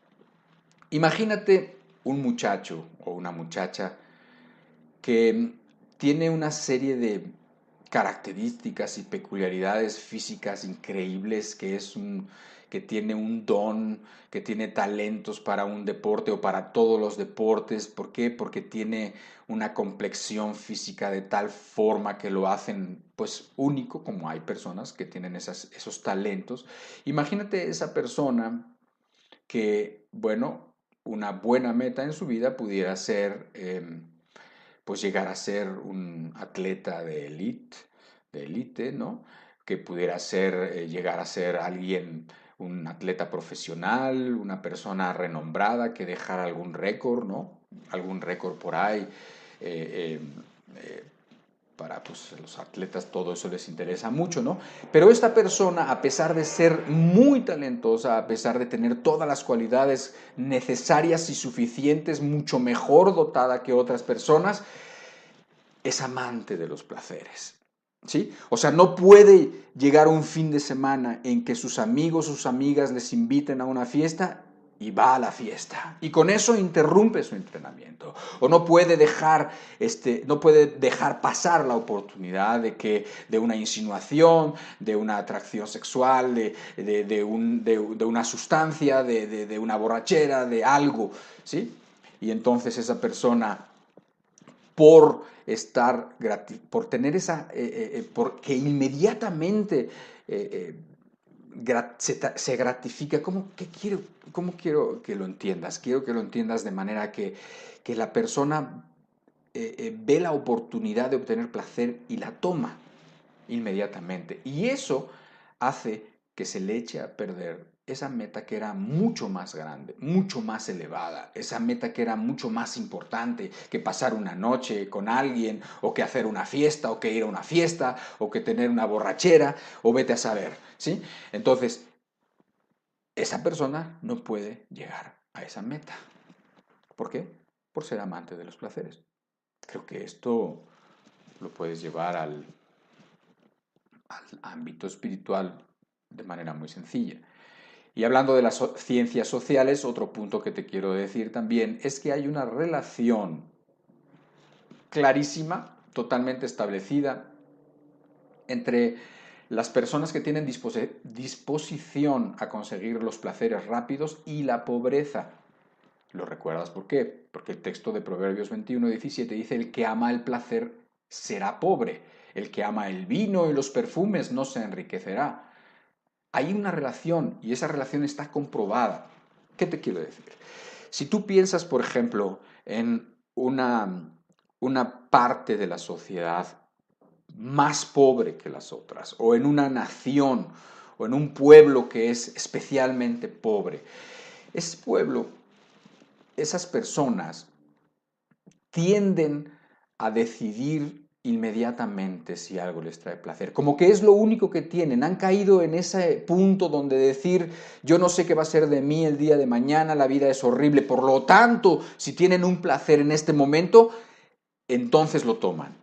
Imagínate un muchacho o una muchacha que tiene una serie de características y peculiaridades físicas increíbles, que tiene un don, que tiene talentos para un deporte o para todos los deportes. ¿Por qué? Porque tiene una complexión física de tal forma que lo hacen pues único, como hay personas que tienen esos talentos. Imagínate esa persona que, bueno, una buena meta en su vida pudiera ser pues llegar a ser un atleta de élite, ¿no? Que pudiera ser, llegar a ser alguien, un atleta profesional, una persona renombrada que dejara algún récord, ¿no? Algún récord por ahí. eh, eh, eh, para pues, los atletas todo eso les interesa mucho, ¿no? Pero esta persona, a pesar de ser muy talentosa, a pesar de tener todas las cualidades necesarias y suficientes, mucho mejor dotada que otras personas, es amante de los placeres. ¿Sí? O sea, no puede llegar un fin de semana en que sus amigos, sus amigas les inviten a una fiesta y va a la fiesta. Y con eso interrumpe su entrenamiento. O no puede dejar, no puede dejar pasar la oportunidad de una insinuación, de una atracción sexual, de una sustancia, de una borrachera, de algo. ¿Sí? Y entonces esa persona, por por tener porque inmediatamente se gratifica. ¿Cómo quiero que lo entiendas? Quiero que lo entiendas de manera que la persona ve la oportunidad de obtener placer y la toma inmediatamente. Y eso hace que se le eche a perder esa meta que era mucho más grande, mucho más elevada, esa meta que era mucho más importante que pasar una noche con alguien, o que hacer una fiesta, o que ir a una fiesta, o que tener una borrachera, o vete a saber, ¿sí? Entonces, esa persona no puede llegar a esa meta. ¿Por qué? Por ser amante de los placeres. Creo que esto lo puedes llevar al ámbito espiritual de manera muy sencilla. Y hablando de las ciencias sociales, otro punto que te quiero decir también es que hay una relación clarísima, totalmente establecida, entre las personas que tienen disposición a conseguir los placeres rápidos y la pobreza. ¿Lo recuerdas por qué? Porque el texto de Proverbios 21:17 dice: el que ama el placer será pobre, el que ama el vino y los perfumes no se enriquecerá. Hay una relación y esa relación está comprobada. ¿Qué te quiero decir? Si tú piensas, por ejemplo, en una parte de la sociedad más pobre que las otras, o en una nación, o en un pueblo que es especialmente pobre, ese pueblo, esas personas tienden a decidir inmediatamente si algo les trae placer. Como que es lo único que tienen. Han caído en ese punto donde decir: yo no sé qué va a ser de mí el día de mañana, la vida es horrible, por lo tanto, si tienen un placer en este momento, entonces lo toman.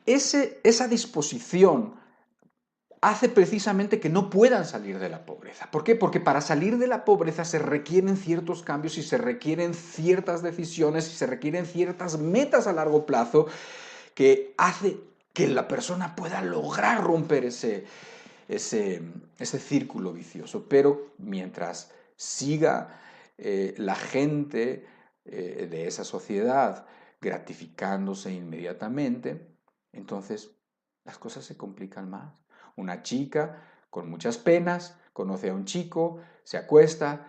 Esa disposición hace precisamente que no puedan salir de la pobreza. ¿Por qué? Porque para salir de la pobreza se requieren ciertos cambios y se requieren ciertas decisiones y se requieren ciertas metas a largo plazo que hace que la persona pueda lograr romper ese círculo vicioso. Pero mientras siga la gente de esa sociedad gratificándose inmediatamente, entonces las cosas se complican más. Una chica con muchas penas conoce a un chico, se acuesta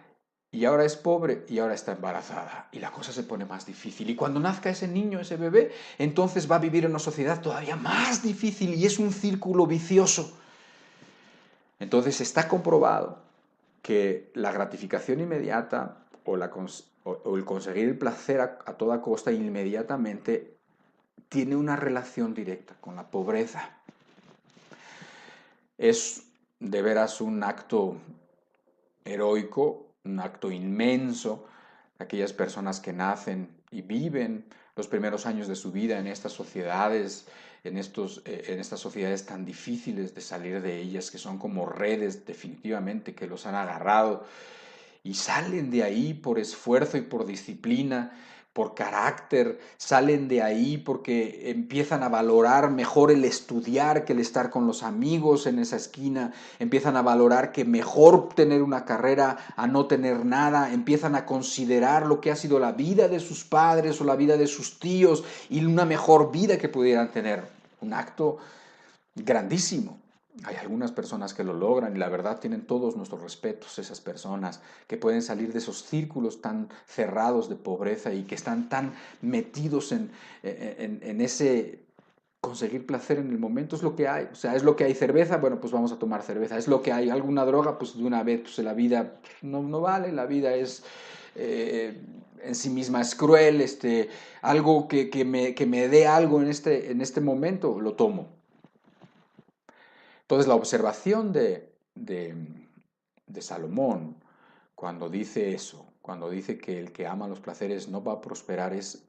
y ahora es pobre y ahora está embarazada. Y la cosa se pone más difícil. Y cuando nazca ese niño, ese bebé, entonces va a vivir en una sociedad todavía más difícil y es un círculo vicioso. Entonces está comprobado que la gratificación inmediata o el conseguir el placer a toda costa inmediatamente tiene una relación directa con la pobreza. Es de veras un acto heroico, un acto inmenso, aquellas personas que nacen y viven los primeros años de su vida en estas sociedades, en estas sociedades tan difíciles de salir de ellas, que son como redes definitivamente que los han agarrado y salen de ahí por esfuerzo y por disciplina, por carácter, salen de ahí porque empiezan a valorar mejor el estudiar que el estar con los amigos en esa esquina, empiezan a valorar que mejor tener una carrera a no tener nada, empiezan a considerar lo que ha sido la vida de sus padres o la vida de sus tíos y una mejor vida que pudieran tener. Un acto grandísimo. Hay algunas personas que lo logran y la verdad tienen todos nuestros respetos, esas personas que pueden salir de esos círculos tan cerrados de pobreza y que están tan metidos en ese conseguir placer en el momento. Es lo que hay, o sea, es lo que hay. Cerveza, bueno, pues vamos a tomar cerveza. Es lo que hay. Alguna droga, pues de una vez, pues la vida no vale, la vida es en sí misma es cruel, algo que me dé algo en este momento, lo tomo. Entonces la observación de Salomón, cuando dice eso, cuando dice que el que ama los placeres no va a prosperar, es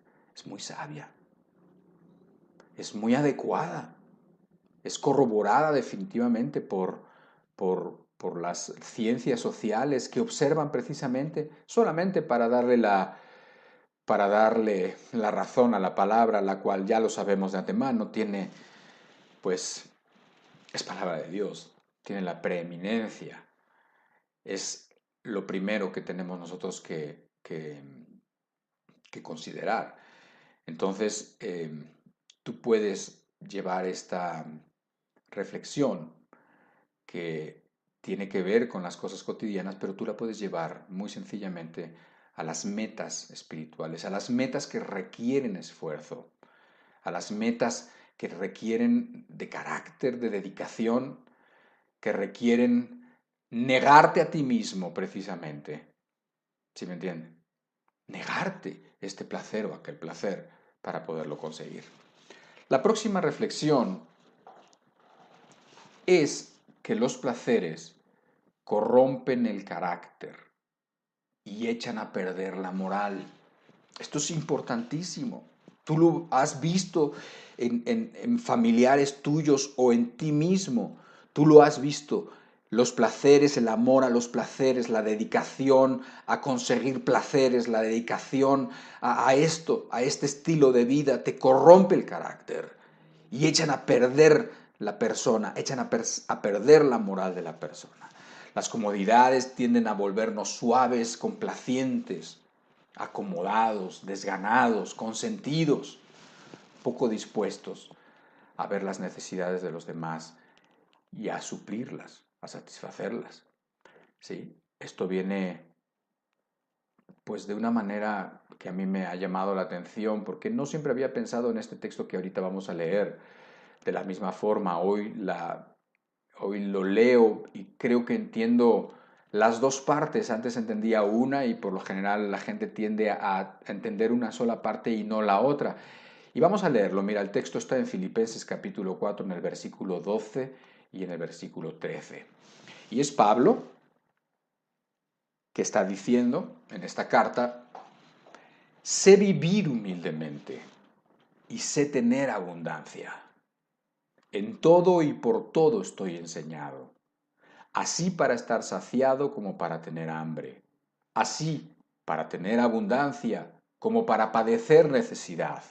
muy sabia, es muy adecuada, es corroborada definitivamente por las ciencias sociales que observan precisamente solamente para darle la razón a la palabra, la cual ya lo sabemos de antemano, tiene pues... es palabra de Dios, tiene la preeminencia. Es lo primero que tenemos nosotros que considerar. Entonces, tú puedes llevar esta reflexión que tiene que ver con las cosas cotidianas, pero tú la puedes llevar muy sencillamente a las metas espirituales, a las metas que requieren esfuerzo, a las metas que requieren de carácter, de dedicación, que requieren negarte a ti mismo precisamente. ¿Sí me entienden? Negarte este placer o aquel placer para poderlo conseguir. La próxima reflexión es que los placeres corrompen el carácter y echan a perder la moral. Esto es importantísimo. Tú lo has visto en familiares tuyos o en ti mismo. Tú lo has visto. Los placeres, el amor a los placeres, la dedicación a conseguir placeres, la dedicación a este estilo de vida, te corrompe el carácter y echan a perder la persona, echan a perder la moral de la persona. Las comodidades tienden a volvernos suaves, complacientes, acomodados, desganados, consentidos, poco dispuestos a ver las necesidades de los demás y a suplirlas, a satisfacerlas. ¿Sí? Esto viene pues de una manera que a mí me ha llamado la atención, porque no siempre había pensado en este texto que ahorita vamos a leer de la misma forma. Hoy lo leo y creo que entiendo las dos partes. Antes entendía una y por lo general la gente tiende a entender una sola parte y no la otra. Y vamos a leerlo. Mira, el texto está en Filipenses capítulo 4 en el versículo 12 y en el versículo 13. Y es Pablo que está diciendo en esta carta: sé vivir humildemente y sé tener abundancia. En todo y por todo estoy enseñado, así para estar saciado como para tener hambre, así para tener abundancia como para padecer necesidad.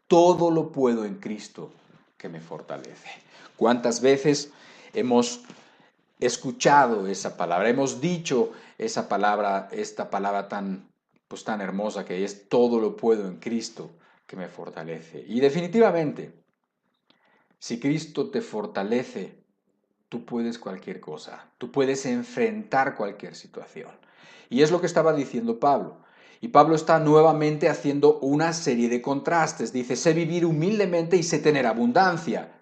Todo lo puedo en Cristo que me fortalece. ¿Cuántas veces hemos escuchado esa palabra, hemos dicho esa palabra, esta palabra tan hermosa que es todo lo puedo en Cristo que me fortalece? Y definitivamente, si Cristo te fortalece, tú puedes cualquier cosa, tú puedes enfrentar cualquier situación. Y es lo que estaba diciendo Pablo. Y Pablo está nuevamente haciendo una serie de contrastes. Dice, sé vivir humildemente y sé tener abundancia.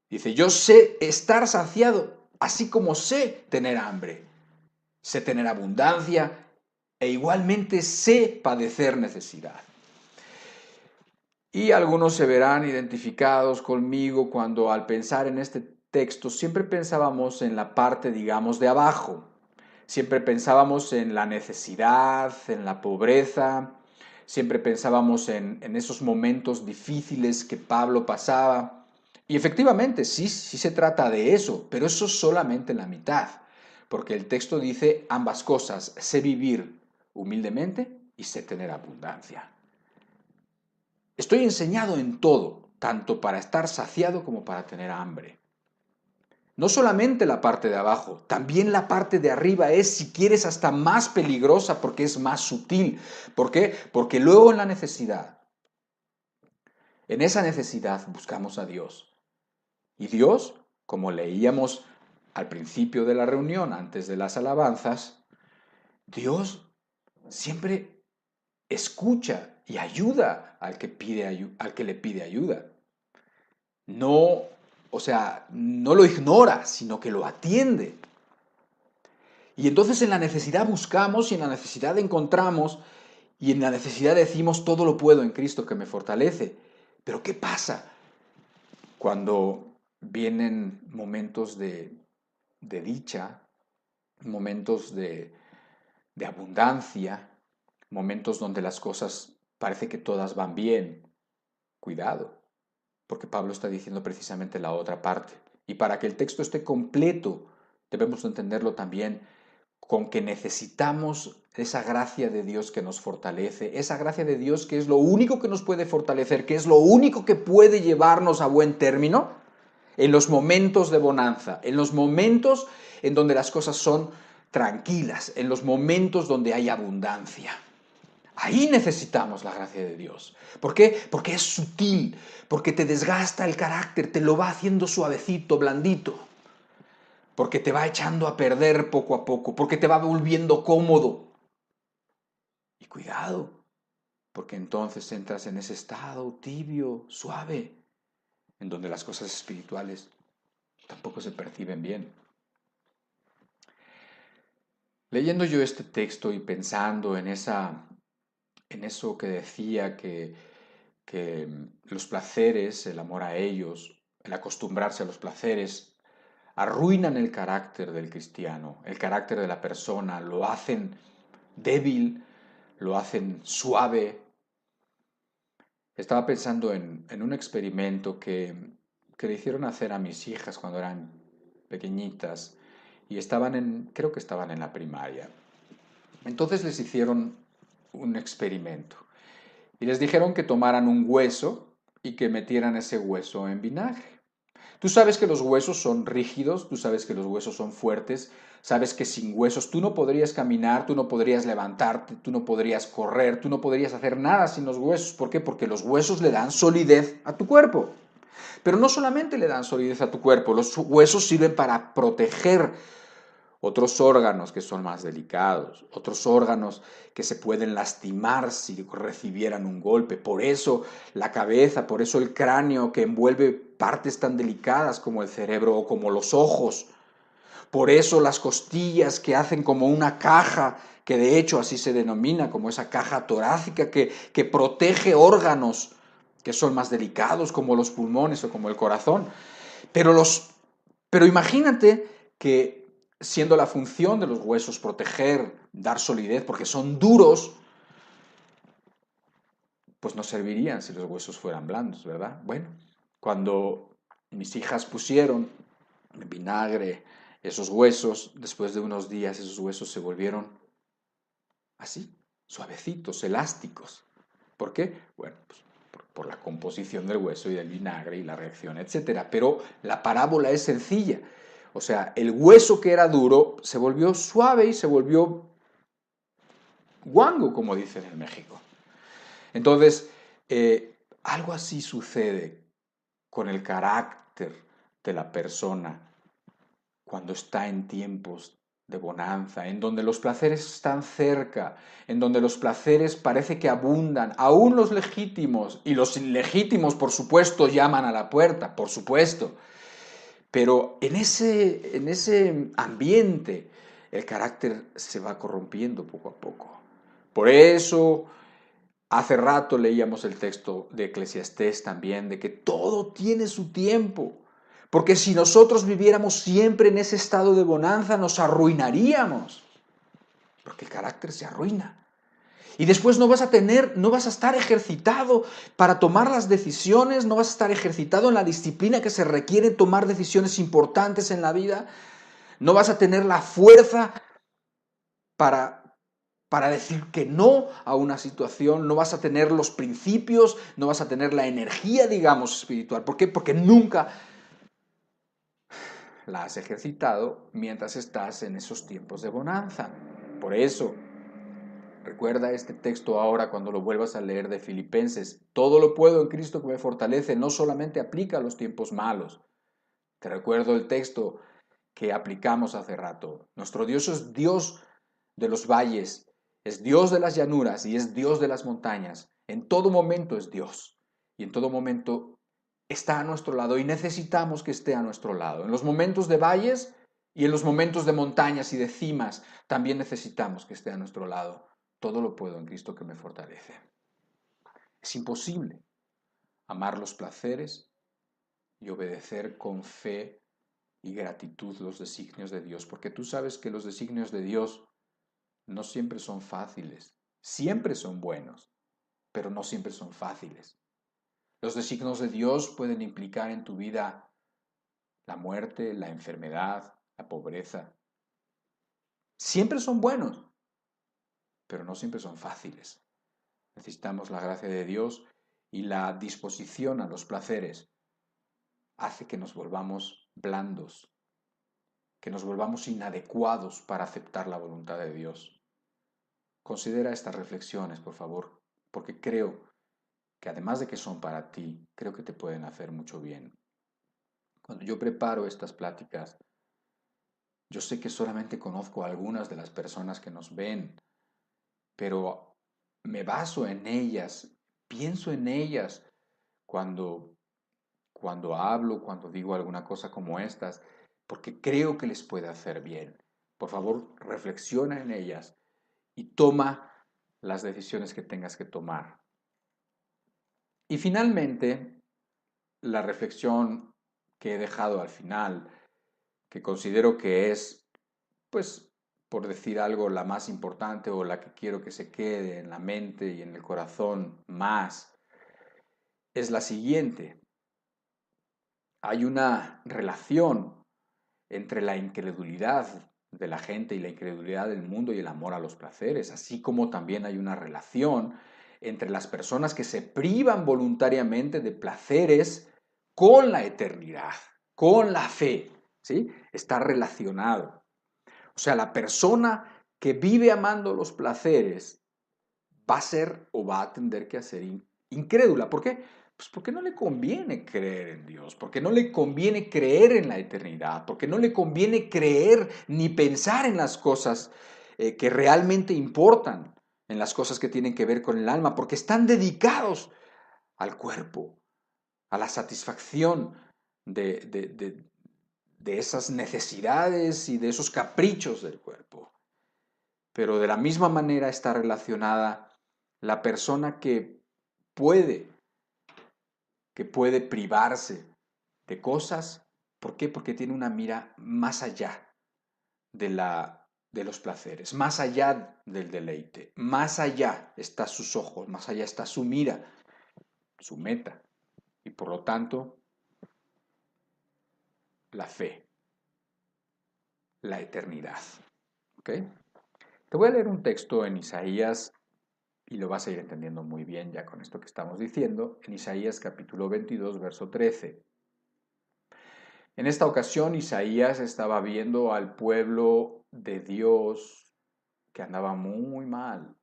Dice, yo sé estar saciado, así como sé tener hambre. sé tener abundancia e igualmente sé padecer necesidad. Y algunos se verán identificados conmigo cuando al pensar en este texto siempre pensábamos en la parte, digamos, de abajo. Siempre pensábamos en la necesidad, en la pobreza, siempre pensábamos en esos momentos difíciles que Pablo pasaba. Y efectivamente, sí se trata de eso, pero eso es solamente la mitad, porque el texto dice ambas cosas, sé vivir humildemente y sé tener abundancia. Estoy enseñado en todo, tanto para estar saciado como para tener hambre. No solamente la parte de abajo, también la parte de arriba es, si quieres, hasta más peligrosa porque es más sutil. ¿Por qué? Porque luego en esa necesidad buscamos a Dios. Y Dios, como leíamos al principio de la reunión, antes de las alabanzas, Dios siempre escucha y ayuda al que le pide ayuda. No, o sea, no lo ignora, sino que lo atiende. Y entonces en la necesidad buscamos y en la necesidad encontramos y en la necesidad decimos todo lo puedo en Cristo que me fortalece. Pero ¿qué pasa cuando vienen momentos de dicha, momentos de abundancia, momentos donde las cosas parece que todas van bien? Cuidado, porque Pablo está diciendo precisamente la otra parte. Y para que el texto esté completo, debemos entenderlo también con que necesitamos esa gracia de Dios que nos fortalece, esa gracia de Dios que es lo único que nos puede fortalecer, que es lo único que puede llevarnos a buen término en los momentos de bonanza, en los momentos en donde las cosas son tranquilas, en los momentos donde hay abundancia. Ahí necesitamos la gracia de Dios. ¿Por qué? Porque es sutil, porque te desgasta el carácter, te lo va haciendo suavecito, blandito, porque te va echando a perder poco a poco, porque te va volviendo cómodo. Y cuidado, porque entonces entras en ese estado tibio, suave, en donde las cosas espirituales tampoco se perciben bien. Leyendo yo este texto y pensando en eso que decía que los placeres, el amor a ellos, el acostumbrarse a los placeres, arruinan el carácter del cristiano, el carácter de la persona, lo hacen débil, lo hacen suave. Estaba pensando en un experimento que le hicieron hacer a mis hijas cuando eran pequeñitas y creo que estaban en la primaria. Entonces les hicieron un experimento y les dijeron que tomaran un hueso y que metieran ese hueso en vinagre. Tú sabes que los huesos son rígidos, tú sabes que los huesos son fuertes, sabes que sin huesos tú no podrías caminar, tú no podrías levantarte, tú no podrías correr, tú no podrías hacer nada sin los huesos. ¿Por qué? Porque los huesos le dan solidez a tu cuerpo. Pero no solamente le dan solidez a tu cuerpo, los huesos sirven para proteger otros órganos que son más delicados, otros órganos que se pueden lastimar si recibieran un golpe. Por eso la cabeza, por eso el cráneo que envuelve partes tan delicadas como el cerebro o como los ojos. Por eso las costillas que hacen como una caja, que de hecho así se denomina, como esa caja torácica que protege órganos que son más delicados como los pulmones o como el corazón. Pero imagínate que siendo la función de los huesos proteger, dar solidez, porque son duros, pues no servirían si los huesos fueran blandos, ¿verdad? Bueno, cuando mis hijas pusieron en vinagre esos huesos, después de unos días esos huesos se volvieron así, suavecitos, elásticos. ¿Por qué? Bueno, pues por la composición del hueso y del vinagre y la reacción, etc. Pero la parábola es sencilla. O sea, el hueso que era duro se volvió suave y se volvió guango, como dicen en México. Entonces, algo así sucede con el carácter de la persona cuando está en tiempos de bonanza, en donde los placeres están cerca, en donde los placeres parece que abundan, aún los legítimos, y los ilegítimos, por supuesto, llaman a la puerta, por supuesto. Pero en ese ambiente el carácter se va corrompiendo poco a poco. Por eso, hace rato leíamos el texto de Eclesiastés también, de que todo tiene su tiempo. Porque si nosotros viviéramos siempre en ese estado de bonanza, nos arruinaríamos. Porque el carácter se arruina. Y después no vas a estar ejercitado para tomar las decisiones, no vas a estar ejercitado en la disciplina que se requiere tomar decisiones importantes en la vida, no vas a tener la fuerza para decir que no a una situación, no vas a tener los principios, no vas a tener la energía, digamos, espiritual. ¿Por qué? Porque nunca la has ejercitado mientras estás en esos tiempos de bonanza. Por eso, recuerda este texto ahora cuando lo vuelvas a leer de Filipenses. Todo lo puedo en Cristo que me fortalece. No solamente aplica a los tiempos malos. Te recuerdo el texto que aplicamos hace rato. Nuestro Dios es Dios de los valles, es Dios de las llanuras y es Dios de las montañas. En todo momento es Dios. Y en todo momento está a nuestro lado y necesitamos que esté a nuestro lado. En los momentos de valles y en los momentos de montañas y de cimas también necesitamos que esté a nuestro lado. Todo lo puedo en Cristo que me fortalece. Es imposible amar los placeres y obedecer con fe y gratitud los designios de Dios, porque tú sabes que los designios de Dios no siempre son fáciles, siempre son buenos, pero no siempre son fáciles. Los designios de Dios pueden implicar en tu vida la muerte, la enfermedad, la pobreza. Siempre son buenos, pero no siempre son fáciles. Necesitamos la gracia de Dios y la disposición a los placeres hace que nos volvamos blandos, que nos volvamos inadecuados para aceptar la voluntad de Dios. Considera estas reflexiones, por favor, porque creo que además de que son para ti, creo que te pueden hacer mucho bien. Cuando yo preparo estas pláticas, yo sé que solamente conozco a algunas de las personas que nos ven, pero me baso en ellas, pienso en ellas cuando hablo, cuando digo alguna cosa como estas, porque creo que les puede hacer bien. Por favor, reflexiona en ellas y toma las decisiones que tengas que tomar. Y finalmente, la reflexión que he dejado al final, que considero que es, pues, por decir algo, la más importante o la que quiero que se quede en la mente y en el corazón más, es la siguiente. Hay una relación entre la incredulidad de la gente y la incredulidad del mundo y el amor a los placeres, así como también hay una relación entre las personas que se privan voluntariamente de placeres con la eternidad, con la fe, ¿sí? Está relacionado. O sea, la persona que vive amando los placeres va a ser o va a tender que ser incrédula. ¿Por qué? Pues porque no le conviene creer en Dios, porque no le conviene creer en la eternidad, porque no le conviene creer ni pensar en las cosas que realmente importan, en las cosas que tienen que ver con el alma, porque están dedicados al cuerpo, a la satisfacción de esas necesidades y de esos caprichos del cuerpo. Pero de la misma manera está relacionada la persona puede, que puede privarse de cosas. ¿Por qué? Porque tiene una mira más allá de los placeres, más allá del deleite, más allá están sus ojos, más allá está su mira, su meta. Y por lo tanto, la fe, la eternidad. ¿Ok? Te voy a leer un texto en Isaías y lo vas a ir entendiendo muy bien ya con esto que estamos diciendo, en Isaías capítulo 22, verso 13. En esta ocasión Isaías estaba viendo al pueblo de Dios que andaba muy mal.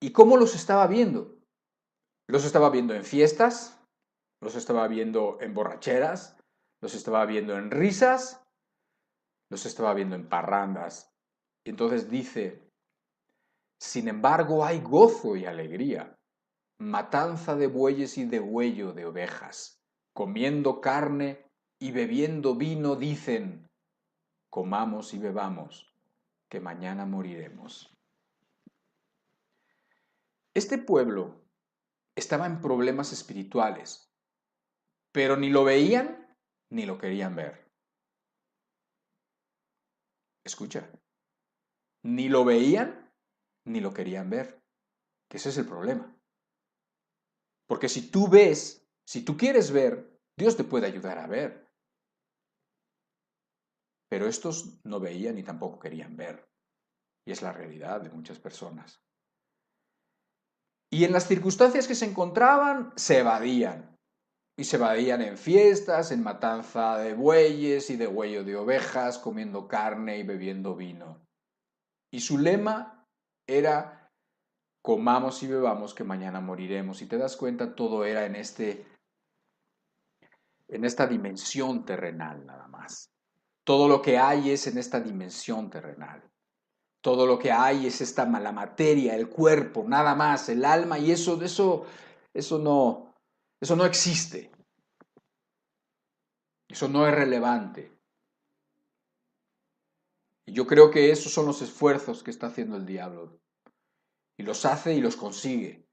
¿Y cómo los estaba viendo? Los estaba viendo en fiestas, los estaba viendo en borracheras, los estaba viendo en risas, los estaba viendo en parrandas. Y entonces dice, sin embargo hay gozo y alegría, matanza de bueyes y degüello de ovejas, comiendo carne y bebiendo vino, dicen, comamos y bebamos, que mañana moriremos. Este pueblo estaba en problemas espirituales, pero ni lo veían ni lo querían ver. Escucha, ni lo veían ni lo querían ver, que ese es el problema. Porque si tú ves, si tú quieres ver, Dios te puede ayudar a ver. Pero estos no veían ni tampoco querían ver. Y es la realidad de muchas personas. Y en las circunstancias que se encontraban, se evadían. Y se evadían en fiestas, en matanza de bueyes y degüello de ovejas, comiendo carne y bebiendo vino. Y su lema era, comamos y bebamos que mañana moriremos. Y te das cuenta, todo era en esta dimensión terrenal nada más. Todo lo que hay es en esta dimensión terrenal. Todo lo que hay es la materia, el cuerpo, nada más, el alma, y eso no existe. Eso no es relevante. Y yo creo que esos son los esfuerzos que está haciendo el diablo. Y los hace y los consigue.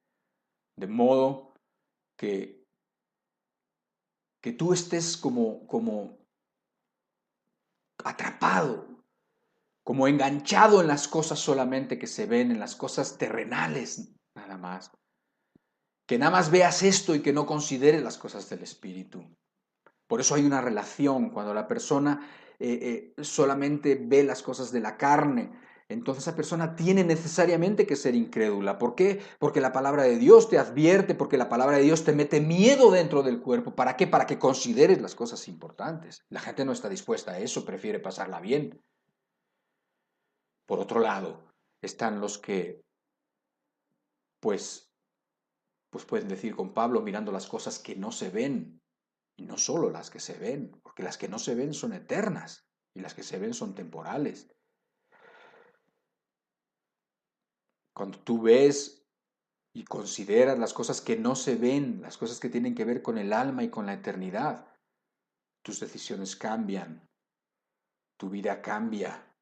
De modo que tú estés como atrapado, como enganchado en las cosas solamente que se ven, en las cosas terrenales nada más. Que nada más veas esto y que no consideres las cosas del Espíritu. Por eso hay una relación. Cuando la persona solamente ve las cosas de la carne, entonces esa persona tiene necesariamente que ser incrédula. ¿Por qué? Porque la palabra de Dios te advierte, porque la palabra de Dios te mete miedo dentro del cuerpo. ¿Para qué? Para que consideres las cosas importantes. La gente no está dispuesta a eso, prefiere pasarla bien. Por otro lado, están los que, pues pueden decir con Pablo, mirando las cosas que no se ven, y no solo las que se ven, porque las que no se ven son eternas y las que se ven son temporales. Cuando tú ves y consideras las cosas que no se ven, las cosas que tienen que ver con el alma y con la eternidad, tus decisiones cambian, tu vida cambia.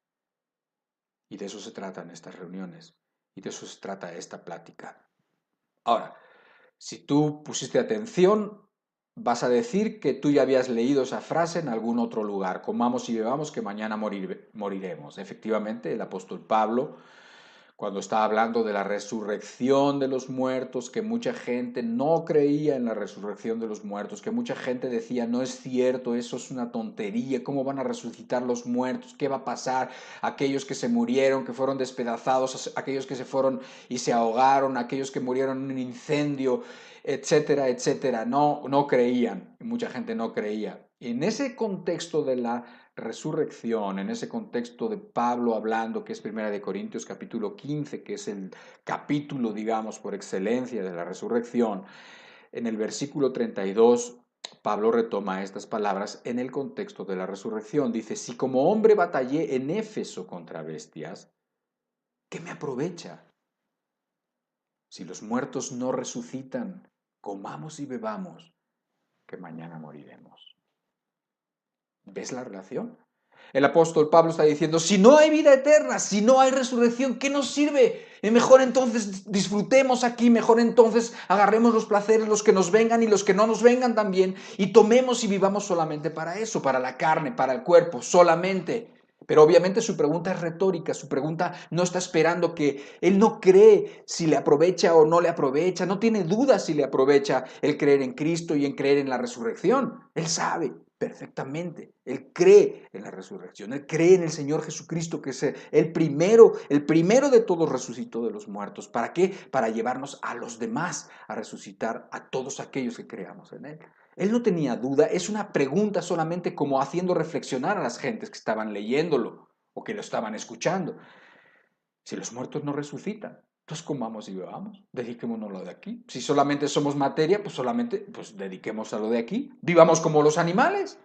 Y de eso se tratan estas reuniones, y de eso se trata esta plática. Ahora, si tú pusiste atención, vas a decir que tú ya habías leído esa frase en algún otro lugar, comamos y bebamos que mañana moriremos. Efectivamente, el apóstol Pablo, cuando estaba hablando de la resurrección de los muertos, que mucha gente no creía en la resurrección de los muertos, que mucha gente decía, no es cierto, eso es una tontería, ¿cómo van a resucitar los muertos? ¿Qué va a pasar? Aquellos que se murieron, que fueron despedazados, aquellos que se fueron y se ahogaron, aquellos que murieron en un incendio, etcétera, etcétera. No creían, mucha gente no creía. En ese contexto de la resurrección, en ese contexto de Pablo hablando, que es 1 Corintios capítulo 15, que es el capítulo, digamos, por excelencia de la resurrección, en el versículo 32, Pablo retoma estas palabras en el contexto de la resurrección. Dice, si como hombre batallé en Éfeso contra bestias, ¿qué me aprovecha? Si los muertos no resucitan, comamos y bebamos, que mañana moriremos. ¿Ves la relación? El apóstol Pablo está diciendo, si no hay vida eterna, si no hay resurrección, ¿qué nos sirve? Mejor entonces disfrutemos aquí, mejor entonces agarremos los placeres, los que nos vengan y los que no nos vengan también, y tomemos y vivamos solamente para eso, para la carne, para el cuerpo, solamente. Pero obviamente su pregunta es retórica, su pregunta no está esperando que él no cree si le aprovecha o no le aprovecha, no tiene dudas si le aprovecha el creer en Cristo y en creer en la resurrección. Él sabe perfectamente, él cree en la resurrección, él cree en el Señor Jesucristo, que es el primero de todos resucitó de los muertos. ¿Para qué? Para llevarnos a los demás a resucitar, a todos aquellos que creamos en él. Él no tenía duda, es una pregunta solamente como haciendo reflexionar a las gentes que estaban leyéndolo o que lo estaban escuchando. Si los muertos no resucitan, entonces comamos y bebamos, dediquémonos a lo de aquí. Si solamente somos materia, pues dediquemos a lo de aquí. Vivamos como los animales,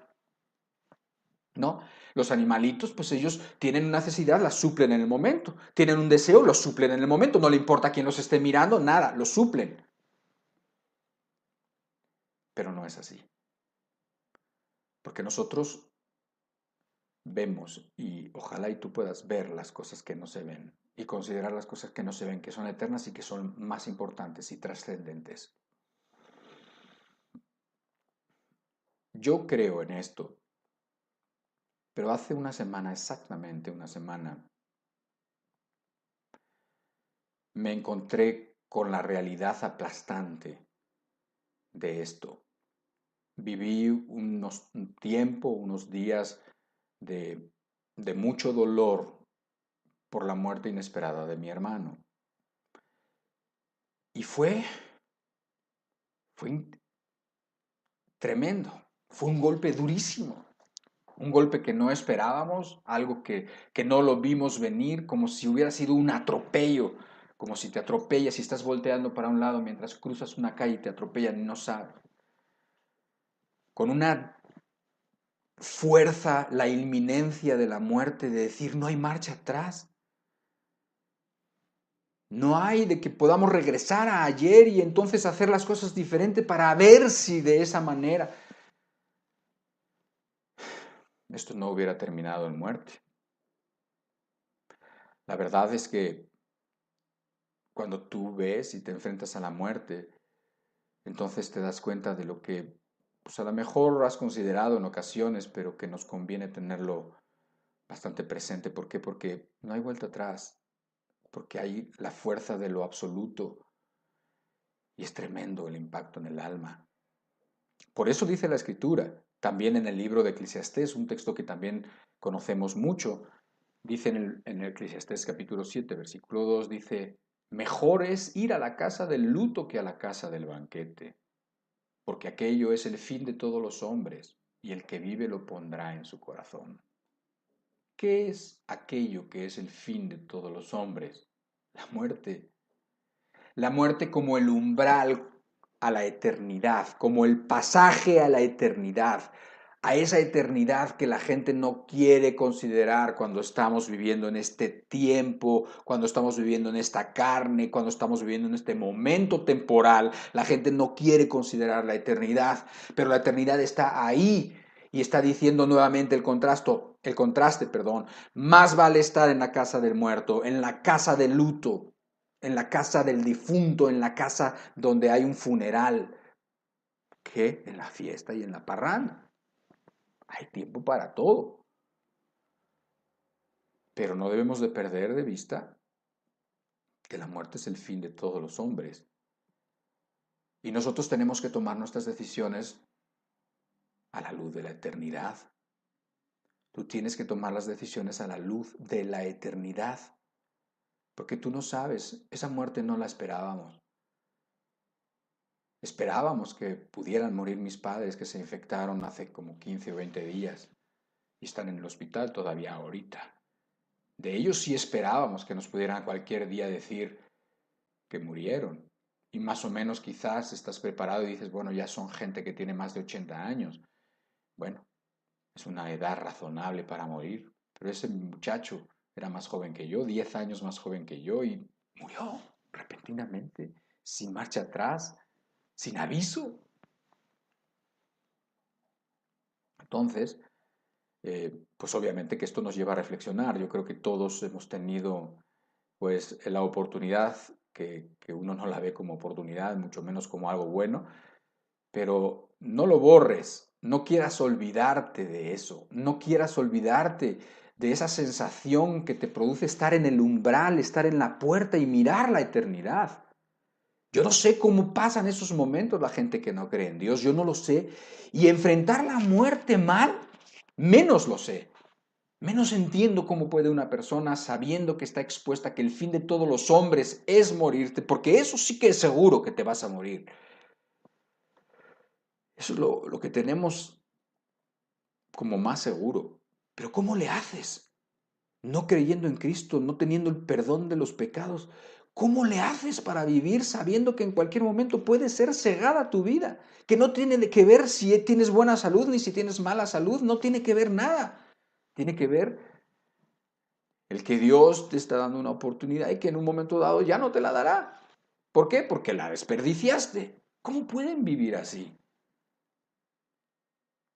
¿no? Los animalitos, pues ellos tienen una necesidad, la suplen en el momento. Tienen un deseo, lo suplen en el momento. No le importa quién los esté mirando, nada, lo suplen. Pero no es así. Porque nosotros vemos y ojalá y tú puedas ver las cosas que no se ven y considerar las cosas que no se ven, que son eternas y que son más importantes y trascendentes. Yo creo en esto, pero hace una semana, exactamente una semana, me encontré con la realidad aplastante de esto. Viví un tiempo, unos días de, de mucho dolor por la muerte inesperada de mi hermano. Y fue tremendo, fue un golpe durísimo, un golpe que no esperábamos, algo que no lo vimos venir, como si hubiera sido un atropello, como si te atropellas y estás volteando para un lado mientras cruzas una calle y te atropellan y no sabes. Con una fuerza, la inminencia de la muerte, de decir, no hay marcha atrás. No hay de que podamos regresar a ayer y entonces hacer las cosas diferente para ver si de esa manera esto no hubiera terminado en muerte. La verdad es que cuando tú ves y te enfrentas a la muerte, entonces te das cuenta de lo que pues a lo mejor has considerado en ocasiones, pero que nos conviene tenerlo bastante presente. ¿Por qué? Porque no hay vuelta atrás, porque hay la fuerza de lo absoluto y es tremendo el impacto en el alma. Por eso dice la Escritura, también en el libro de Eclesiastés, un texto que también conocemos mucho, dice en el Eclesiastés capítulo 7, versículo 2, dice, mejor es ir a la casa del luto que a la casa del banquete, porque aquello es el fin de todos los hombres, y el que vive lo pondrá en su corazón. ¿Qué es aquello que es el fin de todos los hombres? La muerte. La muerte como el umbral a la eternidad, como el pasaje a la eternidad, a esa eternidad que la gente no quiere considerar cuando estamos viviendo en este tiempo, cuando estamos viviendo en esta carne, cuando estamos viviendo en este momento temporal. La gente no quiere considerar la eternidad, pero la eternidad está ahí y está diciendo nuevamente el contraste, más vale estar en la casa del muerto, en la casa del luto, en la casa del difunto, en la casa donde hay un funeral, que en la fiesta y en la parranda. Hay tiempo para todo. Pero no debemos de perder de vista que la muerte es el fin de todos los hombres. Y nosotros tenemos que tomar nuestras decisiones a la luz de la eternidad. Tú tienes que tomar las decisiones a la luz de la eternidad. Porque tú no sabes, esa muerte no la esperábamos. Esperábamos que pudieran morir mis padres que se infectaron hace como 15 o 20 días y están en el hospital todavía ahorita. De ellos sí esperábamos que nos pudieran cualquier día decir que murieron. Y más o menos quizás estás preparado y dices, bueno, ya son gente que tiene más de 80 años. Bueno, es una edad razonable para morir. Pero ese muchacho era más joven que yo, 10 años más joven que yo, y murió repentinamente, sin marcha atrás, sin aviso. Entonces, pues obviamente que esto nos lleva a reflexionar. Yo creo que todos hemos tenido pues la oportunidad, que uno no la ve como oportunidad, mucho menos como algo bueno, pero no lo borres, no quieras olvidarte de eso, no quieras olvidarte de esa sensación que te produce estar en el umbral, estar en la puerta y mirar la eternidad. Yo no sé cómo pasan esos momentos la gente que no cree en Dios, yo no lo sé. Y enfrentar la muerte mal, menos lo sé. Menos entiendo cómo puede una persona, sabiendo que está expuesta, que el fin de todos los hombres es morirte, porque eso sí que es seguro que te vas a morir. Eso es lo que tenemos como más seguro. Pero ¿cómo le haces? No creyendo en Cristo, no teniendo el perdón de los pecados. ¿Cómo le haces para vivir sabiendo que en cualquier momento puede ser cegada tu vida? Que no tiene que ver si tienes buena salud ni si tienes mala salud, no tiene que ver nada. Tiene que ver el que Dios te está dando una oportunidad y que en un momento dado ya no te la dará. ¿Por qué? Porque la desperdiciaste. ¿Cómo pueden vivir así?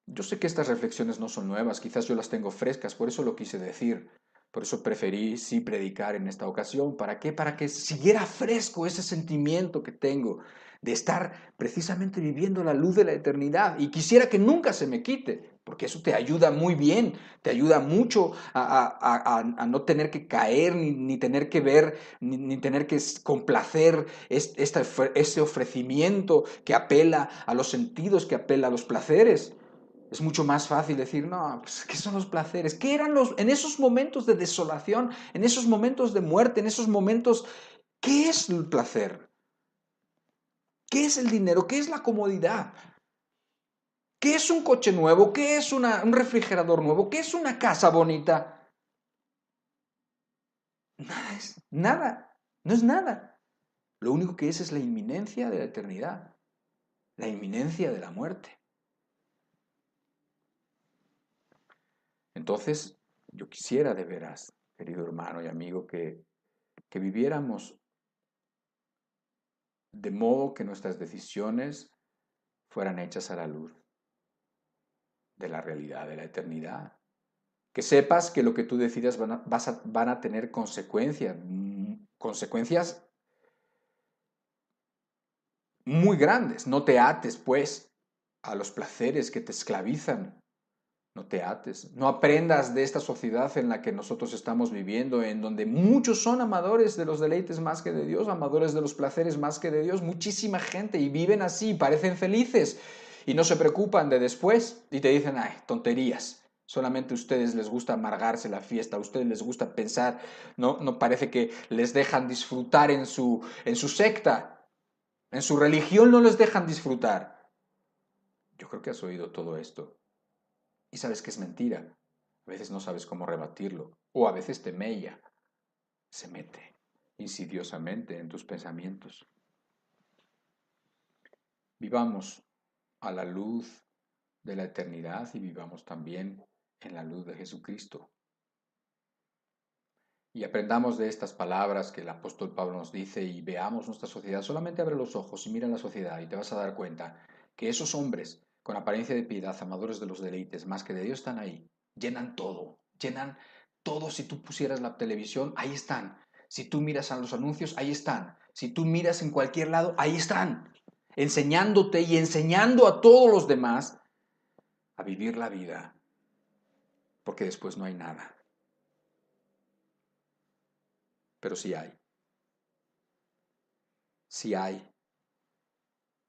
Yo sé que estas reflexiones no son nuevas, quizás yo las tengo frescas, por eso lo quise decir. Por eso preferí sí predicar en esta ocasión. ¿Para qué? Para que siguiera fresco ese sentimiento que tengo de estar precisamente viviendo la luz de la eternidad. Y quisiera que nunca se me quite, porque eso te ayuda muy bien, te ayuda mucho a no tener que caer, ni tener que ver, ni tener que complacer ese ofrecimiento que apela a los sentidos, que apela a los placeres. Es mucho más fácil decir, no, pues, ¿qué son los placeres? ¿Qué eran en esos momentos de desolación, en esos momentos de muerte, en esos momentos, qué es el placer? ¿Qué es el dinero? ¿Qué es la comodidad? ¿Qué es un coche nuevo? ¿Qué es un refrigerador nuevo? ¿Qué es una casa bonita? Nada es, nada, no es nada. Lo único que es la inminencia de la eternidad, la inminencia de la muerte. Entonces, yo quisiera de veras, querido hermano y amigo, que viviéramos de modo que nuestras decisiones fueran hechas a la luz de la realidad de la eternidad. Que sepas que lo que tú decidas van a tener consecuencias, consecuencias muy grandes. No te ates, pues, a los placeres que te esclavizan. No te ates, no aprendas de esta sociedad en la que nosotros estamos viviendo, en donde muchos son amadores de los deleites más que de Dios, amadores de los placeres más que de Dios, muchísima gente, y viven así, parecen felices, y no se preocupan de después, y te dicen, ay, tonterías, solamente a ustedes les gusta amargarse la fiesta, a ustedes les gusta pensar, no parece que les dejan disfrutar en su secta, en su religión no les dejan disfrutar. Yo creo que has oído todo esto. Y sabes que es mentira. A veces no sabes cómo rebatirlo. O a veces te mella. Se mete insidiosamente en tus pensamientos. Vivamos a la luz de la eternidad y vivamos también en la luz de Jesucristo. Y aprendamos de estas palabras que el apóstol Pablo nos dice y veamos nuestra sociedad. Solamente abre los ojos y mira la sociedad y te vas a dar cuenta que esos hombres con apariencia de piedad, amadores de los deleites, más que de Dios, están ahí. Llenan todo, llenan todo. Si tú pusieras la televisión, ahí están. Si tú miras a los anuncios, ahí están. Si tú miras en cualquier lado, ahí están. Enseñándote y enseñando a todos los demás a vivir la vida. Porque después no hay nada. Pero sí hay. Sí hay.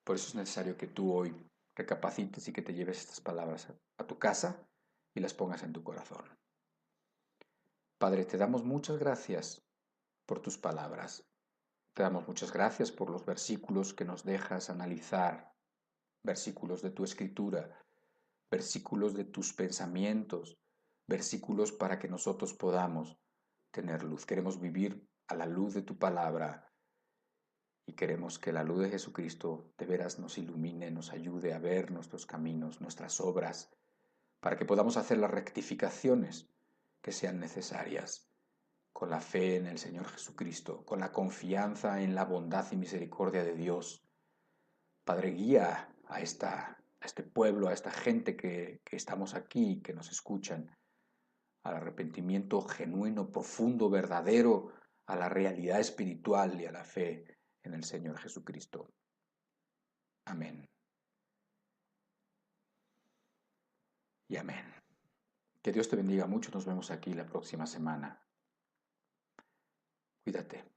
Por eso es necesario que tú hoy recapacites y que te lleves estas palabras a tu casa y las pongas en tu corazón. Padre, te damos muchas gracias por tus palabras. Te damos muchas gracias por los versículos que nos dejas analizar, versículos de tu escritura, versículos de tus pensamientos, versículos para que nosotros podamos tener luz. Queremos vivir a la luz de tu palabra y queremos que la luz de Jesucristo de veras nos ilumine, nos ayude a ver nuestros caminos, nuestras obras, para que podamos hacer las rectificaciones que sean necesarias, con la fe en el Señor Jesucristo, con la confianza en la bondad y misericordia de Dios. Padre, guía a este pueblo, a esta gente que estamos aquí, que nos escuchan, al arrepentimiento genuino, profundo, verdadero, a la realidad espiritual y a la fe en el Señor Jesucristo. Amén. Y amén. Que Dios te bendiga mucho. Nos vemos aquí la próxima semana. Cuídate.